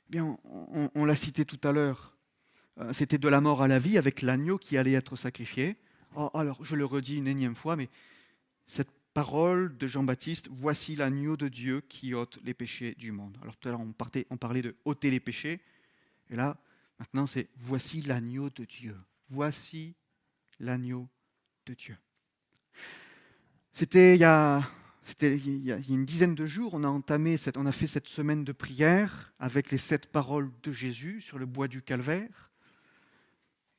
Bien, on l'a cité tout à l'heure, c'était de la mort à la vie avec l'agneau qui allait être sacrifié. Oh, alors, je le redis une énième fois, mais cette parole de Jean-Baptiste, voici l'agneau de Dieu qui ôte les péchés du monde. Alors tout à l'heure, on parlait de ôter les péchés, et là, maintenant, c'est voici l'agneau de Dieu. Voici l'agneau de Dieu. C'était il y a une dizaine de jours, on a fait cette semaine de prière avec les 7 paroles de Jésus sur le bois du Calvaire.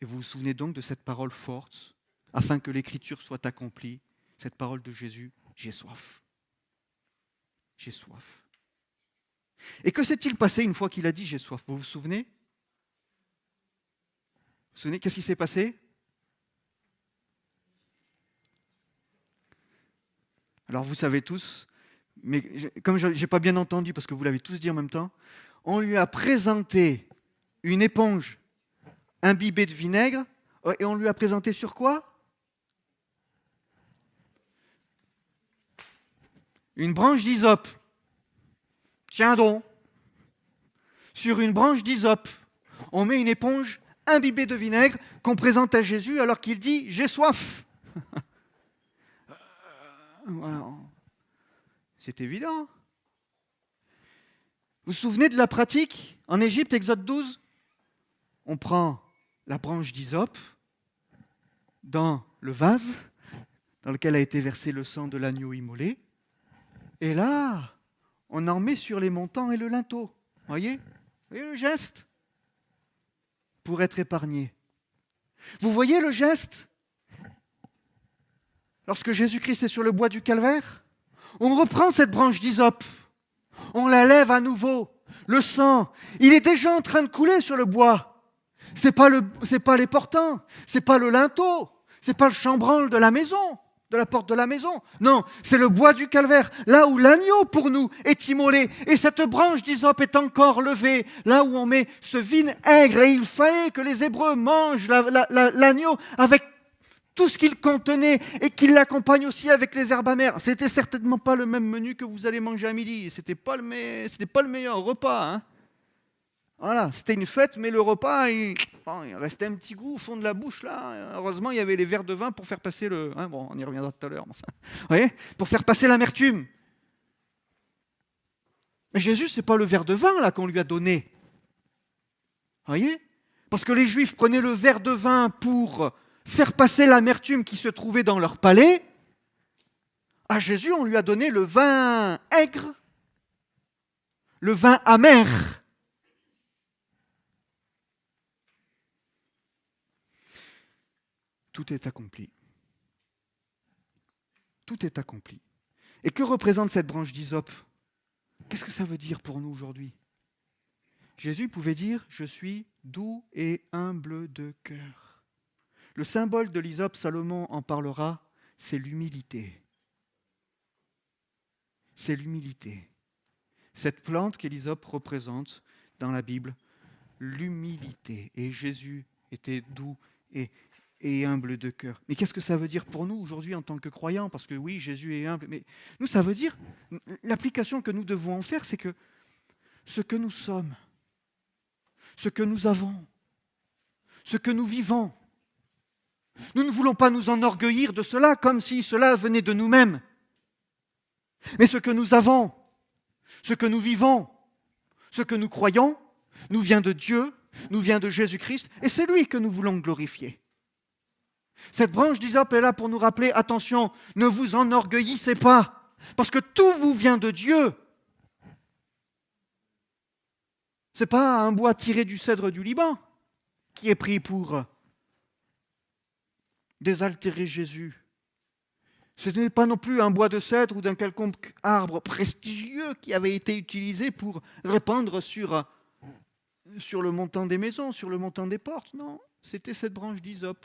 Et vous vous souvenez donc de cette parole forte, afin que l'écriture soit accomplie, cette parole de Jésus, j'ai soif. J'ai soif. Et que s'est-il passé une fois qu'il a dit j'ai soif? Vous vous souvenez? Vous vous souvenez, qu'est-ce qui s'est passé? Alors vous savez tous, mais comme je n'ai pas bien entendu, parce que vous l'avez tous dit en même temps, on lui a présenté une éponge imbibée de vinaigre, et on lui a présenté sur quoi? Une branche d'hysope. Tiens donc, sur une branche d'hysope, on met une éponge imbibée de vinaigre qu'on présente à Jésus alors qu'il dit « j'ai soif ». C'est évident. Vous vous souvenez de la pratique en Égypte, Exode 12? On prend la branche d'hysope dans le vase dans lequel a été versé le sang de l'agneau immolé, et là, on en met sur les montants et le linteau. Voyez le geste? Pour être épargné. Vous voyez le geste? Lorsque Jésus-Christ est sur le bois du Calvaire, on reprend cette branche d'hysope, on la lève à nouveau, le sang, il est déjà en train de couler sur le bois. C'est pas les portants, c'est pas le linteau, c'est pas le chambranle de la maison, de la porte de la maison. Non, c'est le bois du Calvaire, là où l'agneau pour nous est immolé. Et cette branche d'hysope est encore levée, là où on met ce vinaigre. Et il fallait que les Hébreux mangent l'agneau avec tout ce qu'il contenait et qu'il l'accompagne aussi avec les herbes amères. C'était certainement pas le même menu que vous allez manger à midi. C'était pas le meilleur repas. Hein. Voilà, c'était une fête, mais le repas, il restait un petit goût au fond de la bouche là. Heureusement, il y avait les verres de vin pour faire passer le. Hein, bon, on y reviendra tout à l'heure. Vous voyez, pour faire passer l'amertume. Mais Jésus, c'est pas le verre de vin là qu'on lui a donné. Vous voyez, parce que les Juifs prenaient le verre de vin pour faire passer l'amertume qui se trouvait dans leur palais. À Jésus, on lui a donné le vin aigre, le vin amer. Tout est accompli. Tout est accompli. Et que représente cette branche d'hysope? Qu'est-ce que ça veut dire pour nous aujourd'hui? Jésus pouvait dire « Je suis doux et humble de cœur ». Le symbole de l'hysope, Salomon en parlera, c'est l'humilité. C'est l'humilité. Cette plante que l'hysope représente dans la Bible, l'humilité. Et Jésus était doux et humble de cœur. Mais qu'est-ce que ça veut dire pour nous aujourd'hui en tant que croyants? Parce que oui, Jésus est humble, mais nous, ça veut dire, l'application que nous devons en faire, c'est que ce que nous sommes, ce que nous avons, ce que nous vivons, nous ne voulons pas nous enorgueillir de cela comme si cela venait de nous-mêmes. Mais ce que nous avons, ce que nous vivons, ce que nous croyons, nous vient de Dieu, nous vient de Jésus-Christ, et c'est lui que nous voulons glorifier. Cette branche d'hysope est là pour nous rappeler, attention, ne vous enorgueillissez pas, parce que tout vous vient de Dieu. Ce n'est pas un bois tiré du cèdre du Liban qui est pris pour désaltérer Jésus. Ce n'est pas non plus un bois de cèdre ou d'un quelconque arbre prestigieux qui avait été utilisé pour répandre sur le montant des maisons, sur le montant des portes. Non, c'était cette branche d'hysope.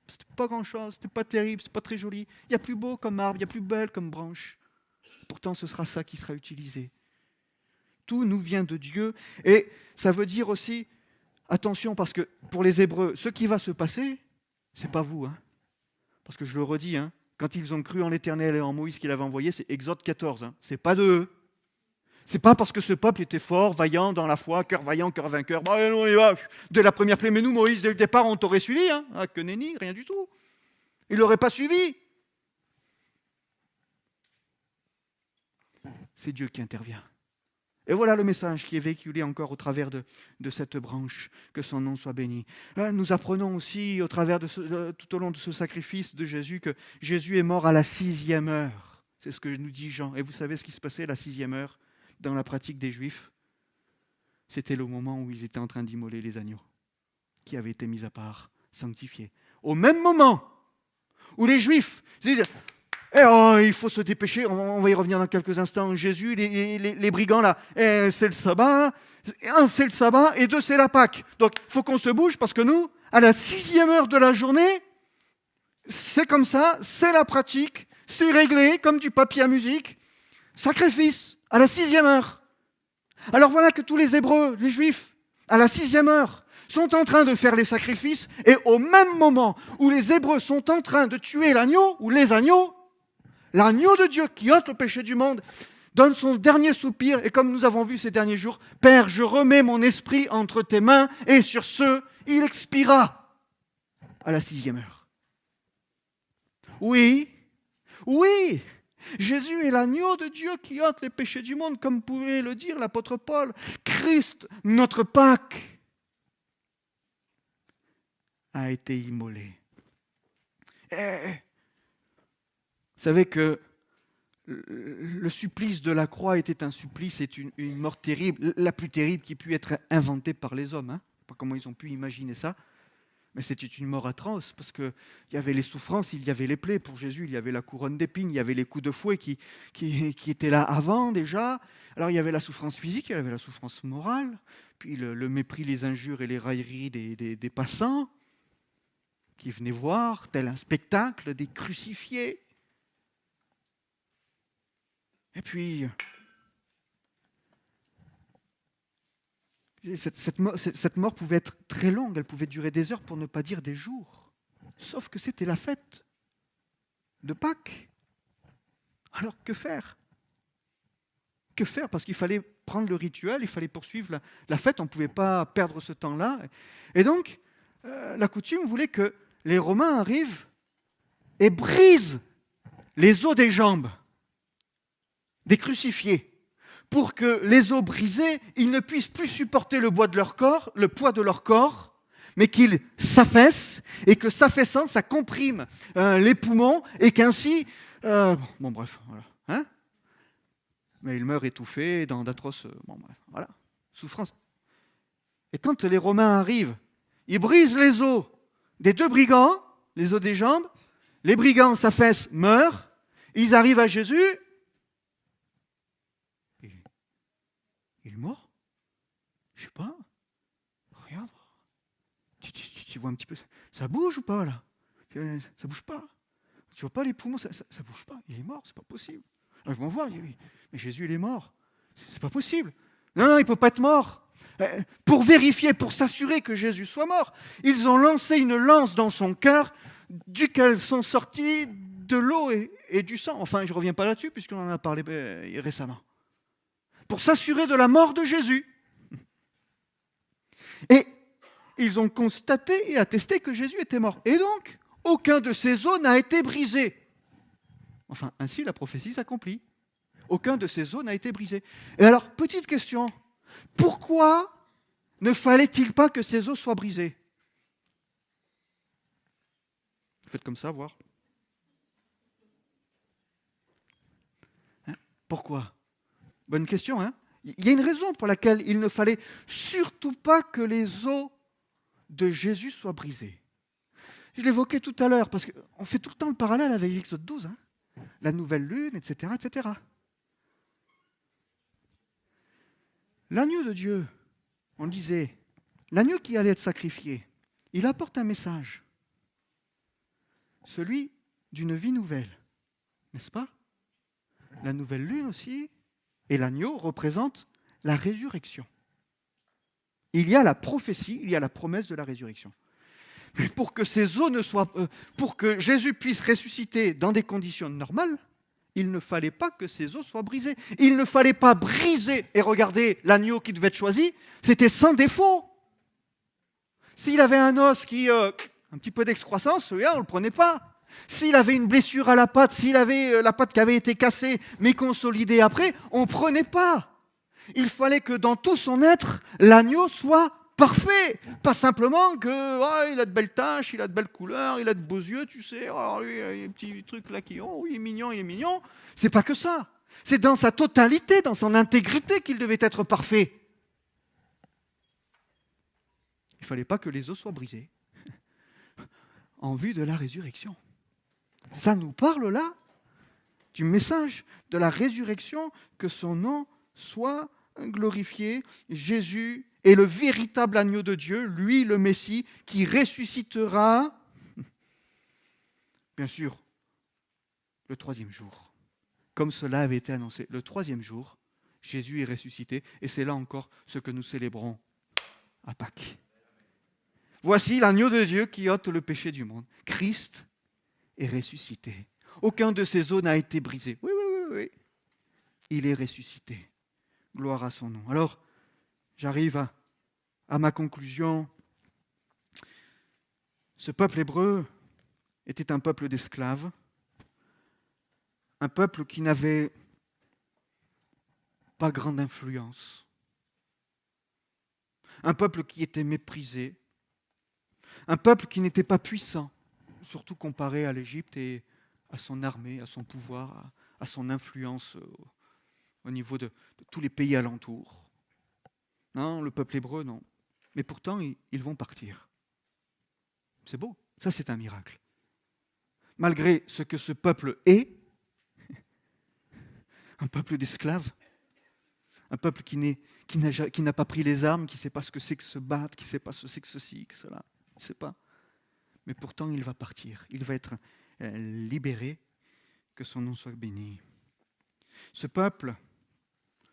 C'était pas grand-chose, c'était pas terrible, c'est pas très joli. Il y a plus beau comme arbre, il y a plus belle comme branche. Pourtant, ce sera ça qui sera utilisé. Tout nous vient de Dieu. Et ça veut dire aussi, attention, parce que pour les Hébreux, ce qui va se passer, c'est pas vous. Hein. Parce que je le redis, quand ils ont cru en l'Éternel et en Moïse qu'il avait envoyé, c'est Exode 14. C'est pas de eux. C'est pas parce que ce peuple était fort, vaillant dans la foi, cœur vaillant, cœur vainqueur. Bah, on y va. Dès la première plaie, mais nous, Moïse, dès le départ, on t'aurait suivi. Hein. Ah, que nenni, rien du tout. Il l'aurait pas suivi. C'est Dieu qui intervient. Et voilà le message qui est véhiculé encore au travers de cette branche, que son nom soit béni. Nous apprenons aussi au travers tout au long de ce sacrifice de Jésus que Jésus est mort à la 6e heure. C'est ce que nous dit Jean. Et vous savez ce qui se passait à la 6e heure dans la pratique des Juifs? C'était le moment où ils étaient en train d'immoler les agneaux qui avaient été mis à part, sanctifiés. Au même moment où les Juifs disent il faut se dépêcher, on va y revenir dans quelques instants. Jésus, les brigands là, c'est le sabbat, c'est le sabbat et 2 c'est la Pâque. Donc il faut qu'on se bouge parce que nous, à la 6e heure de la journée, c'est comme ça, c'est la pratique, c'est réglé comme du papier à musique, sacrifice à la 6e heure. Alors voilà que tous les Hébreux, les Juifs, à la 6e heure, sont en train de faire les sacrifices et au même moment où les Hébreux sont en train de tuer l'agneau ou les agneaux, l'agneau de Dieu qui ôte le péché du monde donne son dernier soupir et comme nous avons vu ces derniers jours, « Père, je remets mon esprit entre tes mains » et sur ce, il expira à la 6e heure. Oui, Jésus est l'agneau de Dieu qui ôte les péchés du monde, comme pouvait le dire l'apôtre Paul. Christ, notre Pâque, a été immolé. Vous savez que le supplice de la croix était un supplice, c'est une mort terrible, la plus terrible qui pu être inventée par les hommes. Hein. Pas comment ils ont pu imaginer ça. Mais c'était une mort atroce, parce qu'il y avait les souffrances, il y avait les plaies. Pour Jésus, il y avait la couronne d'épines, il y avait les coups de fouet qui étaient là avant déjà. Alors il y avait la souffrance physique, il y avait la souffrance morale, puis le mépris, les injures et les railleries des passants qui venaient voir, tel un spectacle, des crucifiés. Et puis, cette mort pouvait être très longue, elle pouvait durer des heures pour ne pas dire des jours. Sauf que c'était la fête de Pâques. Alors que faire? Que faire? Parce qu'il fallait prendre le rituel, il fallait poursuivre la fête, on ne pouvait pas perdre ce temps-là. Et donc, la coutume voulait que les Romains arrivent et brisent les os des jambes des crucifiés, pour que les os brisés, ils ne puissent plus supporter le poids de leur corps, mais qu'ils s'affaissent, et que s'affaissant, ça comprime les poumons, et qu'ainsi, bref, voilà. Hein, mais ils meurent étouffés dans d'atroces, voilà, souffrances. Et quand les Romains arrivent, ils brisent les os des 2 brigands, les os des jambes, les brigands s'affaissent, meurent, ils arrivent à Jésus. Il est mort? Je sais pas. Regarde. Tu vois un petit peu. Ça bouge ou pas là? Ça bouge pas. Tu vois pas les poumons? Ça bouge pas. Il est mort, c'est pas possible. Alors ils vont voir. Mais Jésus, il est mort. C'est pas possible. Non, il peut pas être mort. Pour vérifier, pour s'assurer que Jésus soit mort, ils ont lancé une lance dans son cœur, duquel sont sortis de l'eau et du sang. Enfin, je reviens pas là-dessus puisqu'on en a parlé récemment. Pour s'assurer de la mort de Jésus. Et ils ont constaté et attesté que Jésus était mort. Et donc, aucun de ces os n'a été brisé. Enfin, ainsi la prophétie s'accomplit. Aucun de ces os n'a été brisé. Et alors, petite question, pourquoi ne fallait-il pas que ces os soient brisés? Faites comme ça, voir. Hein? Pourquoi? Bonne question, hein? Il y a une raison pour laquelle il ne fallait surtout pas que les os de Jésus soient brisés. Je l'évoquais tout à l'heure, parce qu'on fait tout le temps le parallèle avec Exode 12, hein? La nouvelle lune, etc., etc. L'agneau de Dieu, on le disait, l'agneau qui allait être sacrifié, il apporte un message, celui d'une vie nouvelle, n'est-ce pas? La nouvelle lune aussi, et l'agneau représente la résurrection. Il y a la prophétie, il y a la promesse de la résurrection. Mais pour que ces os ne soient, pour que Jésus puisse ressusciter dans des conditions normales, Il ne fallait pas que ses os soient brisés. Il ne fallait pas briser. Et regardez, l'agneau qui devait être choisi, c'était sans défaut. S'il avait un os qui un petit peu d'excroissance, celui-là, on ne le prenait pas. S'il avait une blessure à la patte, s'il avait la patte qui avait été cassée, mais consolidée après, on ne prenait pas. Il fallait que dans tout son être, l'agneau soit parfait. Pas simplement que il a de belles taches, il a de belles couleurs, il a de beaux yeux, tu sais, lui, il a un petit truc là qui, il est mignon, il est mignon. C'est pas que ça. C'est dans sa totalité, dans son intégrité qu'il devait être parfait. Il ne fallait pas que les os soient brisés en vue de la résurrection. Ça nous parle là du message de la résurrection, que son nom soit glorifié. Jésus est le véritable agneau de Dieu, lui le Messie, qui ressuscitera, bien sûr, le 3e jour. Comme cela avait été annoncé, le 3e jour, Jésus est ressuscité, et c'est là encore ce que nous célébrons à Pâques. Voici l'agneau de Dieu qui ôte le péché du monde. Christ est ressuscité. Aucun de ses os n'a été brisé. Oui. Il est ressuscité. Gloire à son nom. Alors, j'arrive à ma conclusion. Ce peuple hébreu était un peuple d'esclaves, un peuple qui n'avait pas grande influence, un peuple qui était méprisé, un peuple qui n'était pas puissant, surtout comparé à l'Égypte et à son armée, à son pouvoir, à son influence au niveau de tous les pays alentours. Non, le peuple hébreu, non. Mais pourtant, ils vont partir. C'est beau, ça c'est un miracle. Malgré ce que ce peuple est, un peuple d'esclaves, un peuple qui n'a pas pris les armes, qui ne sait pas ce que c'est que se battre, qui ne sait pas ce que c'est que ceci, que cela, il ne sait pas. Mais pourtant, il va partir, il va être libéré, que son nom soit béni. Ce peuple,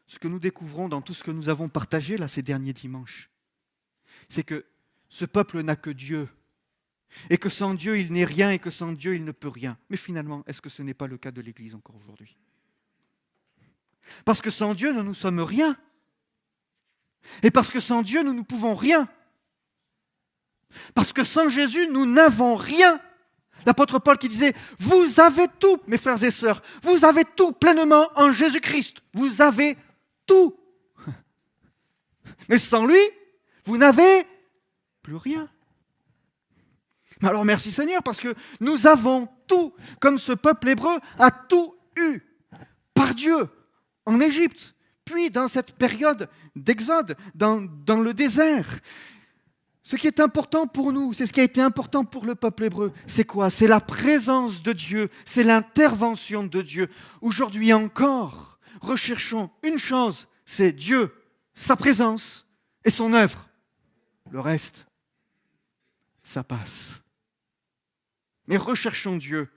ce que nous découvrons dans tout ce que nous avons partagé là ces derniers dimanches, c'est que ce peuple n'a que Dieu, et que sans Dieu, il n'est rien, et que sans Dieu, il ne peut rien. Mais finalement, est-ce que ce n'est pas le cas de l'Église encore aujourd'hui ? Parce que sans Dieu, nous ne sommes rien. Et parce que sans Dieu, nous ne pouvons rien. Parce que sans Jésus, nous n'avons rien. L'apôtre Paul qui disait, vous avez tout, mes frères et sœurs, vous avez tout pleinement en Jésus-Christ. Vous avez tout. Mais sans lui, vous n'avez plus rien. Alors merci Seigneur, parce que nous avons tout, comme ce peuple hébreu a tout eu par Dieu en Égypte, puis dans cette période d'exode, dans le désert. Ce qui est important pour nous, c'est ce qui a été important pour le peuple hébreu. C'est quoi ? C'est la présence de Dieu, c'est l'intervention de Dieu. Aujourd'hui encore, recherchons une chose, c'est Dieu, sa présence et son œuvre. Le reste, ça passe. Mais recherchons Dieu.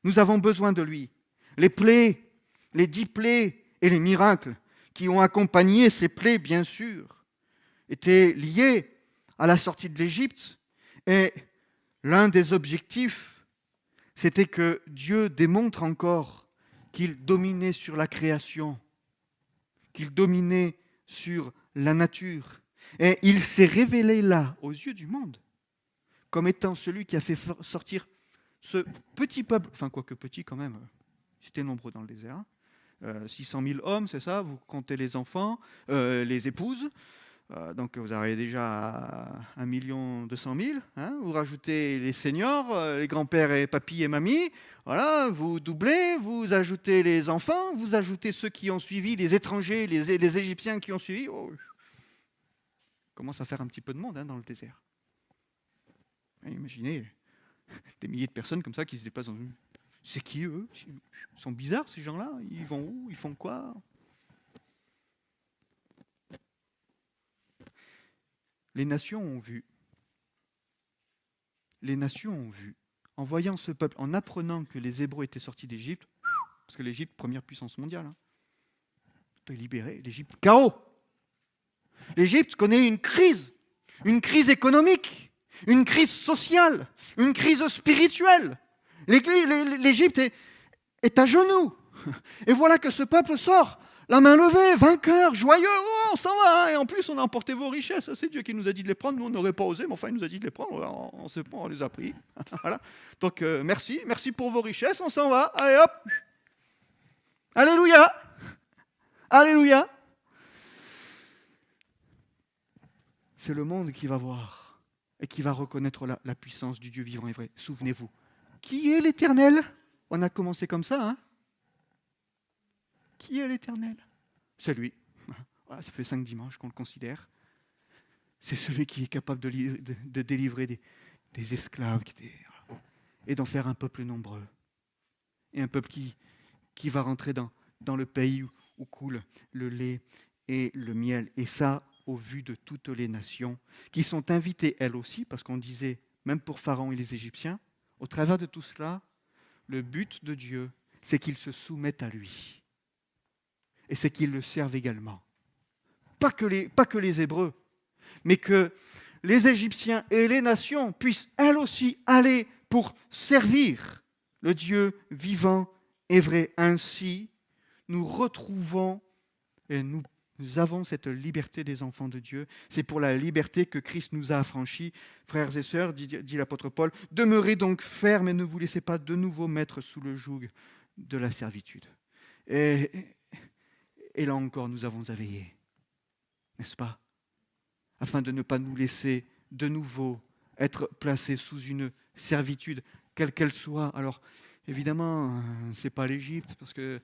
Nous avons besoin de lui. Les plaies, les 10 plaies et les miracles qui ont accompagné ces plaies, bien sûr, étaient liés à la sortie de l'Égypte. Et l'un des objectifs, c'était que Dieu démontre encore qu'il dominait sur la création, qu'il dominait sur la nature. Et il s'est révélé là, aux yeux du monde, comme étant celui qui a fait sortir ce petit peuple, enfin quoique petit quand même, c'était nombreux dans le désert, 600 000 hommes, c'est ça, vous comptez les enfants, les épouses, donc vous arrivez déjà à 1 200 000, hein, vous rajoutez les seniors, les grands-pères et papy et mamie, voilà, vous doublez, vous ajoutez les enfants, vous ajoutez ceux qui ont suivi, les étrangers, les Égyptiens qui ont suivi, commence à faire un petit peu de monde dans le désert. Imaginez des milliers de personnes comme ça qui se déplacent dans une... C'est qui eux ? Ils sont bizarres ces gens-là. Ils vont où ? Ils font quoi ? Les nations ont vu. Les nations ont vu. En voyant ce peuple, en apprenant que les Hébreux étaient sortis d'Égypte, parce que l'Égypte, première puissance mondiale, est libérée. L'Égypte, chaos. L'Égypte connaît une crise économique. Une crise sociale, une crise spirituelle. L'Égypte est à genoux. Et voilà que ce peuple sort, la main levée, vainqueur, joyeux, oh, on s'en va, hein. Et en plus on a emporté vos richesses, c'est Dieu qui nous a dit de les prendre, nous on n'aurait pas osé, mais enfin il nous a dit de les prendre, on sait pas, on les a pris. Voilà. Donc merci pour vos richesses, on s'en va, allez hop, alléluia, alléluia. C'est le monde qui va voir et qui va reconnaître la puissance du Dieu vivant et vrai. Souvenez-vous, qui est l'Éternel? On a commencé comme ça, hein? Qui est l'Éternel? C'est lui. Voilà, ça fait 5 dimanches qu'on le considère. C'est celui qui est capable de délivrer des esclaves et d'en faire un peuple nombreux. Et un peuple qui va rentrer dans le pays où coule le lait et le miel. Et ça, au vu de toutes les nations, qui sont invitées elles aussi, parce qu'on disait, même pour Pharaon et les Égyptiens, au travers de tout cela, le but de Dieu, c'est qu'ils se soumettent à lui. Et c'est qu'ils le servent également. Pas que les Hébreux, mais que les Égyptiens et les nations puissent elles aussi aller pour servir le Dieu vivant et vrai. Ainsi, nous retrouvons et nous avons cette liberté des enfants de Dieu. C'est pour la liberté que Christ nous a affranchis. Frères et sœurs, dit l'apôtre Paul, demeurez donc fermes et ne vous laissez pas de nouveau mettre sous le joug de la servitude. Et là encore, nous avons à veiller, n'est-ce pas? Afin de ne pas nous laisser de nouveau être placés sous une servitude, quelle qu'elle soit. Alors, évidemment, ce n'est pas l'Égypte, parce que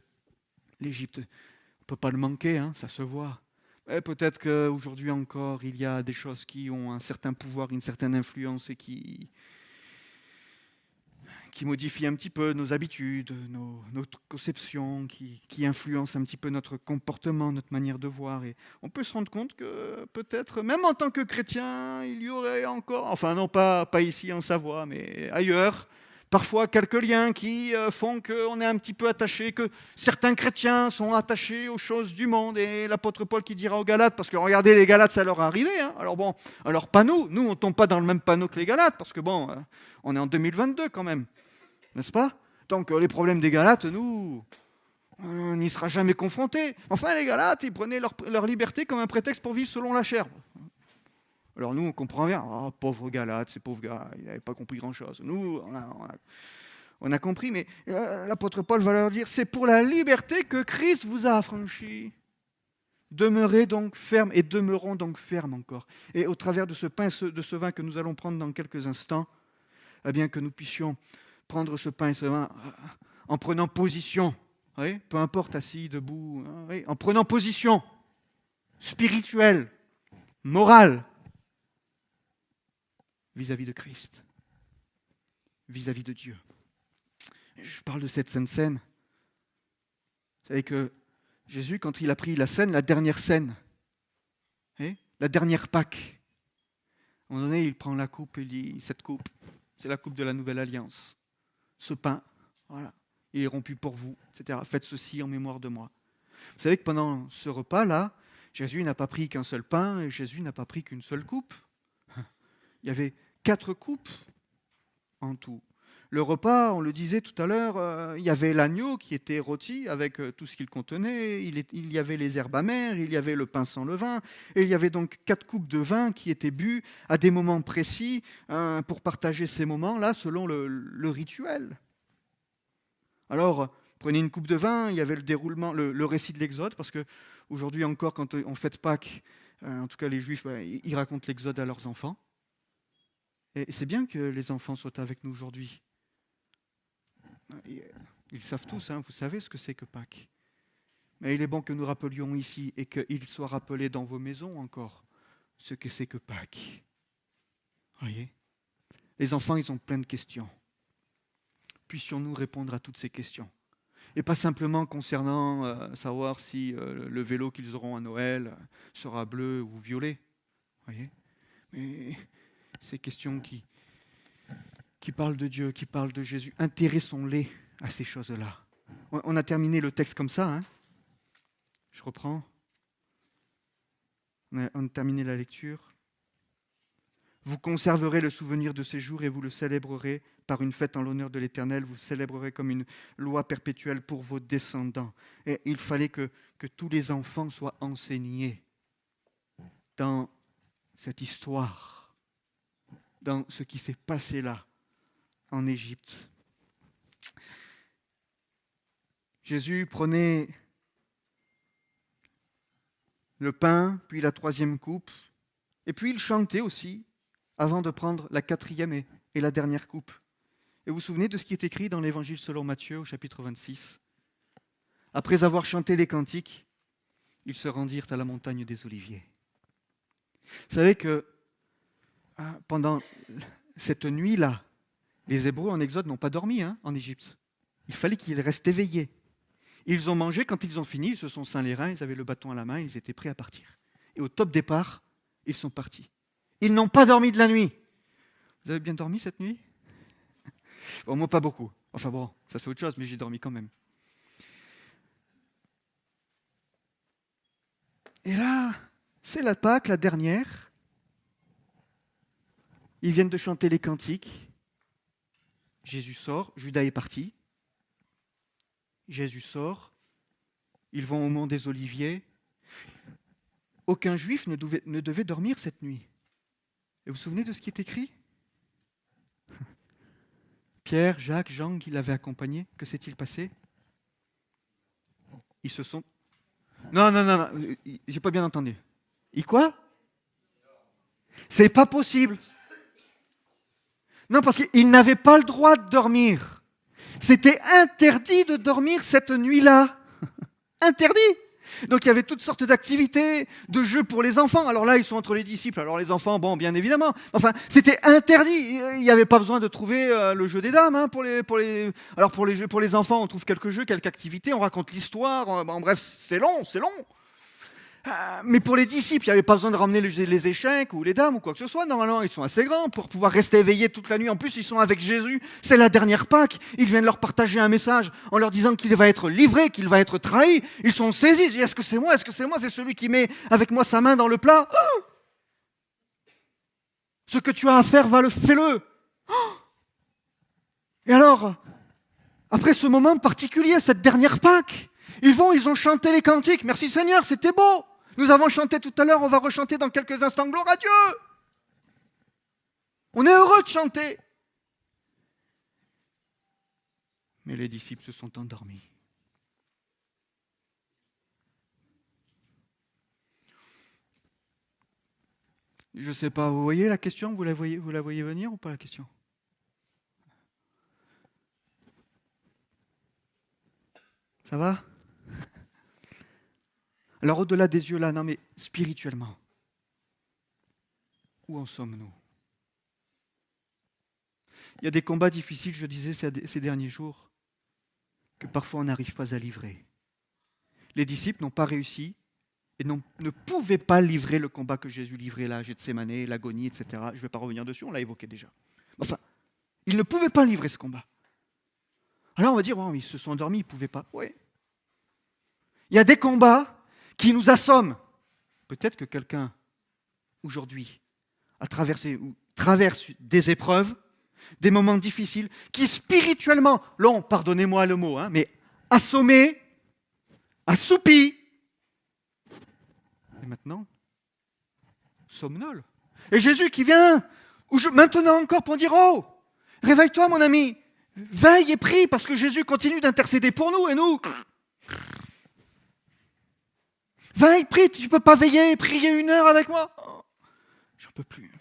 l'Égypte, on ne peut pas le manquer, hein, ça se voit. Et peut-être qu'aujourd'hui encore, il y a des choses qui ont un certain pouvoir, une certaine influence et qui modifie un petit peu nos habitudes, notre conception, qui influence un petit peu notre comportement, notre manière de voir. Et on peut se rendre compte que peut-être, même en tant que chrétien, il y aurait encore, enfin non pas ici en Savoie, mais ailleurs, parfois quelques liens qui font qu'on est un petit peu attaché, que certains chrétiens sont attachés aux choses du monde. Et l'apôtre Paul qui dira aux Galates, parce que regardez, les Galates, ça leur est arrivé. Hein. Alors pas nous on ne tombe pas dans le même panneau que les Galates, parce que on est en 2022 quand même. N'est-ce pas? Donc les problèmes des Galates, nous, on n'y sera jamais confrontés. Enfin, les Galates, ils prenaient leur liberté comme un prétexte pour vivre selon la chair. Alors nous, on comprend bien. Oh, pauvre Galates, ces pauvres gars, ils n'avaient pas compris grand-chose. Nous, on a compris, mais l'apôtre Paul va leur dire, c'est pour la liberté que Christ vous a affranchis. Demeurez donc fermes et demeurons donc fermes encore. Et au travers de ce pain, de ce vin que nous allons prendre dans quelques instants, eh bien que nous puissions prendre ce pain et ce vin en prenant position, oui, peu importe assis, debout, oui, en prenant position spirituelle, morale, vis-à-vis de Christ, vis-à-vis de Dieu. Je parle de cette Sainte Seine. Vous savez que Jésus, quand il a pris la scène, la dernière scène, la dernière Pâque, à un moment donné, il prend la coupe et il dit, cette coupe, c'est la coupe de la nouvelle alliance. Ce pain, voilà, il est rompu pour vous, etc. Faites ceci en mémoire de moi. Vous savez que pendant ce repas-là, Jésus n'a pas pris qu'un seul pain et Jésus n'a pas pris qu'une seule coupe. Il y avait 4 coupes en tout. Le repas, on le disait tout à l'heure, il y avait l'agneau qui était rôti avec tout ce qu'il contenait, il y avait les herbes amères, il y avait le pain sans levain, et il y avait donc 4 coupes de vin qui étaient bues à des moments précis pour partager ces moments-là selon le rituel. Alors, prenez une coupe de vin, il y avait le déroulement, le récit de l'Exode, parce qu'aujourd'hui encore, quand on fête Pâques, en tout cas les Juifs, ils racontent l'Exode à leurs enfants. Et c'est bien que les enfants soient avec nous aujourd'hui. Ils savent tous, hein, vous savez ce que c'est que Pâques. Mais il est bon que nous rappelions ici et qu'il soit rappelé dans vos maisons encore ce que c'est que Pâques. Voyez ? Les enfants, ils ont plein de questions. Puissions-nous répondre à toutes ces questions. Et pas simplement concernant savoir si le vélo qu'ils auront à Noël sera bleu ou violet. Voyez ? Mais ces questions qui parlent de Dieu, qui parlent de Jésus, intéressons-les à ces choses-là. On a terminé le texte comme ça. Hein. Je reprends. On a terminé la lecture. Vous conserverez le souvenir de ces jours et vous le célébrerez par une fête en l'honneur de l'Éternel. Vous célébrerez comme une loi perpétuelle pour vos descendants. Et il fallait que tous les enfants soient enseignés dans cette histoire, dans ce qui s'est passé là, en Égypte. Jésus prenait le pain, puis la troisième coupe, et puis il chantait aussi, avant de prendre la quatrième et la dernière coupe. Et vous vous souvenez de ce qui est écrit dans l'Évangile selon Matthieu, au chapitre 26 ? Après avoir chanté les cantiques, ils se rendirent à la montagne des Oliviers. Vous savez que pendant cette nuit-là, les Hébreux en Exode n'ont pas dormi en Égypte. Il fallait qu'ils restent éveillés. Ils ont mangé, quand ils ont fini, ils se sont ceints les reins, ils avaient le bâton à la main, ils étaient prêts à partir. Et au top départ, ils sont partis. Ils n'ont pas dormi de la nuit. Vous avez bien dormi cette nuit ? Bon, moi, pas beaucoup. Enfin bon, ça c'est autre chose, mais j'ai dormi quand même. Et là, c'est la Pâque, la dernière. Ils viennent de chanter les cantiques. Jésus sort, Judas est parti. Jésus sort. Ils vont au mont des Oliviers. Aucun juif ne devait dormir cette nuit. Et vous vous souvenez de ce qui est écrit ? Pierre, Jacques, Jean qui l'avaient accompagné, que s'est-il passé ? Ils se sont... Non, j'ai pas bien entendu. Ils quoi ? C'est pas possible. Non, parce qu'ils n'avaient pas le droit de dormir. C'était interdit de dormir cette nuit-là. Interdit. Donc il y avait toutes sortes d'activités, de jeux pour les enfants. Alors là, ils sont entre les disciples. Alors les enfants, bon, bien évidemment. Enfin, c'était interdit. Il n'y avait pas besoin de trouver le jeu des dames. Alors pour les enfants, on trouve quelques jeux, quelques activités, on raconte l'histoire. Bon, bref, c'est long. Mais pour les disciples, il n'y avait pas besoin de ramener les échecs ou les dames ou quoi que ce soit. Normalement, ils sont assez grands pour pouvoir rester éveillés toute la nuit. En plus, ils sont avec Jésus. C'est la dernière Pâque. Il vient de leur partager un message en leur disant qu'il va être livré, qu'il va être trahi. Ils sont saisis. Ils disent, est-ce que c'est moi ? C'est celui qui met avec moi sa main dans le plat ? Oh ! Ce que tu as à faire, fais-le. Oh ! Et alors, après ce moment particulier, cette dernière Pâque, ils ont chanté les cantiques. Merci Seigneur, c'était beau. Nous avons chanté tout à l'heure, on va rechanter dans quelques instants. Gloire à Dieu. On est heureux de chanter. Mais les disciples se sont endormis. Je ne sais pas, vous voyez la question ? Vous la voyez venir ou pas la question ? Ça va ? Alors au-delà des yeux là, non mais spirituellement, où en sommes-nous ? Il y a des combats difficiles, je disais ces derniers jours, que parfois on n'arrive pas à livrer. Les disciples n'ont pas réussi et ne pouvaient pas livrer le combat que Jésus livrait là, Gethsémane, l'agonie, etc. Je ne vais pas revenir dessus, on l'a évoqué déjà. Enfin, ils ne pouvaient pas livrer ce combat. Alors on va dire, bon, ils se sont endormis, ils ne pouvaient pas. Oui. Il y a des combats qui nous assomment. Peut-être que quelqu'un, aujourd'hui, a traversé ou traverse des épreuves, des moments difficiles, qui spirituellement l'ont, pardonnez-moi le mot, mais assommé, assoupi, et maintenant, somnole. Et Jésus qui vient, maintenant encore pour dire, oh, réveille-toi mon ami, veille et prie, parce que Jésus continue d'intercéder pour nous, et nous... Veille, prie, tu ne peux pas veiller, prier 1 heure avec moi. Oh, j'en peux plus.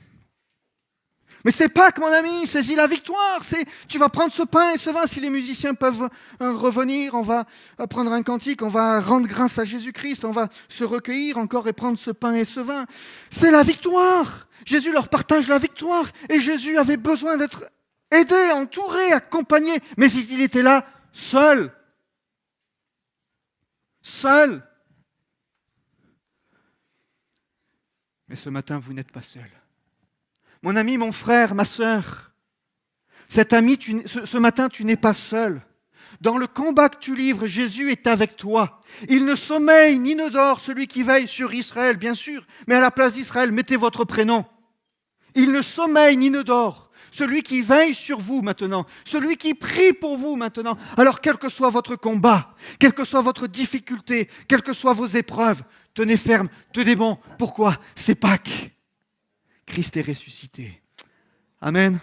Mais c'est Pâques, mon ami, saisis la victoire. Tu vas prendre ce pain et ce vin. Si les musiciens peuvent revenir, on va prendre un cantique, on va rendre grâce à Jésus-Christ, on va se recueillir encore et prendre ce pain et ce vin. C'est la victoire. Jésus leur partage la victoire. Et Jésus avait besoin d'être aidé, entouré, accompagné. Mais il était là, seul. Seul. Mais ce matin, vous n'êtes pas seul. Mon ami, mon frère, ma sœur, cet ami, ce matin, tu n'es pas seul. Dans le combat que tu livres, Jésus est avec toi. Il ne sommeille ni ne dort, celui qui veille sur Israël, bien sûr. Mais à la place d'Israël, mettez votre prénom. Il ne sommeille ni ne dort. Celui qui veille sur vous maintenant, celui qui prie pour vous maintenant. Alors quel que soit votre combat, quelle que soit votre difficulté, quelles que soient vos épreuves, tenez ferme, tenez bon. Pourquoi? C'est Pâques. Christ est ressuscité. Amen.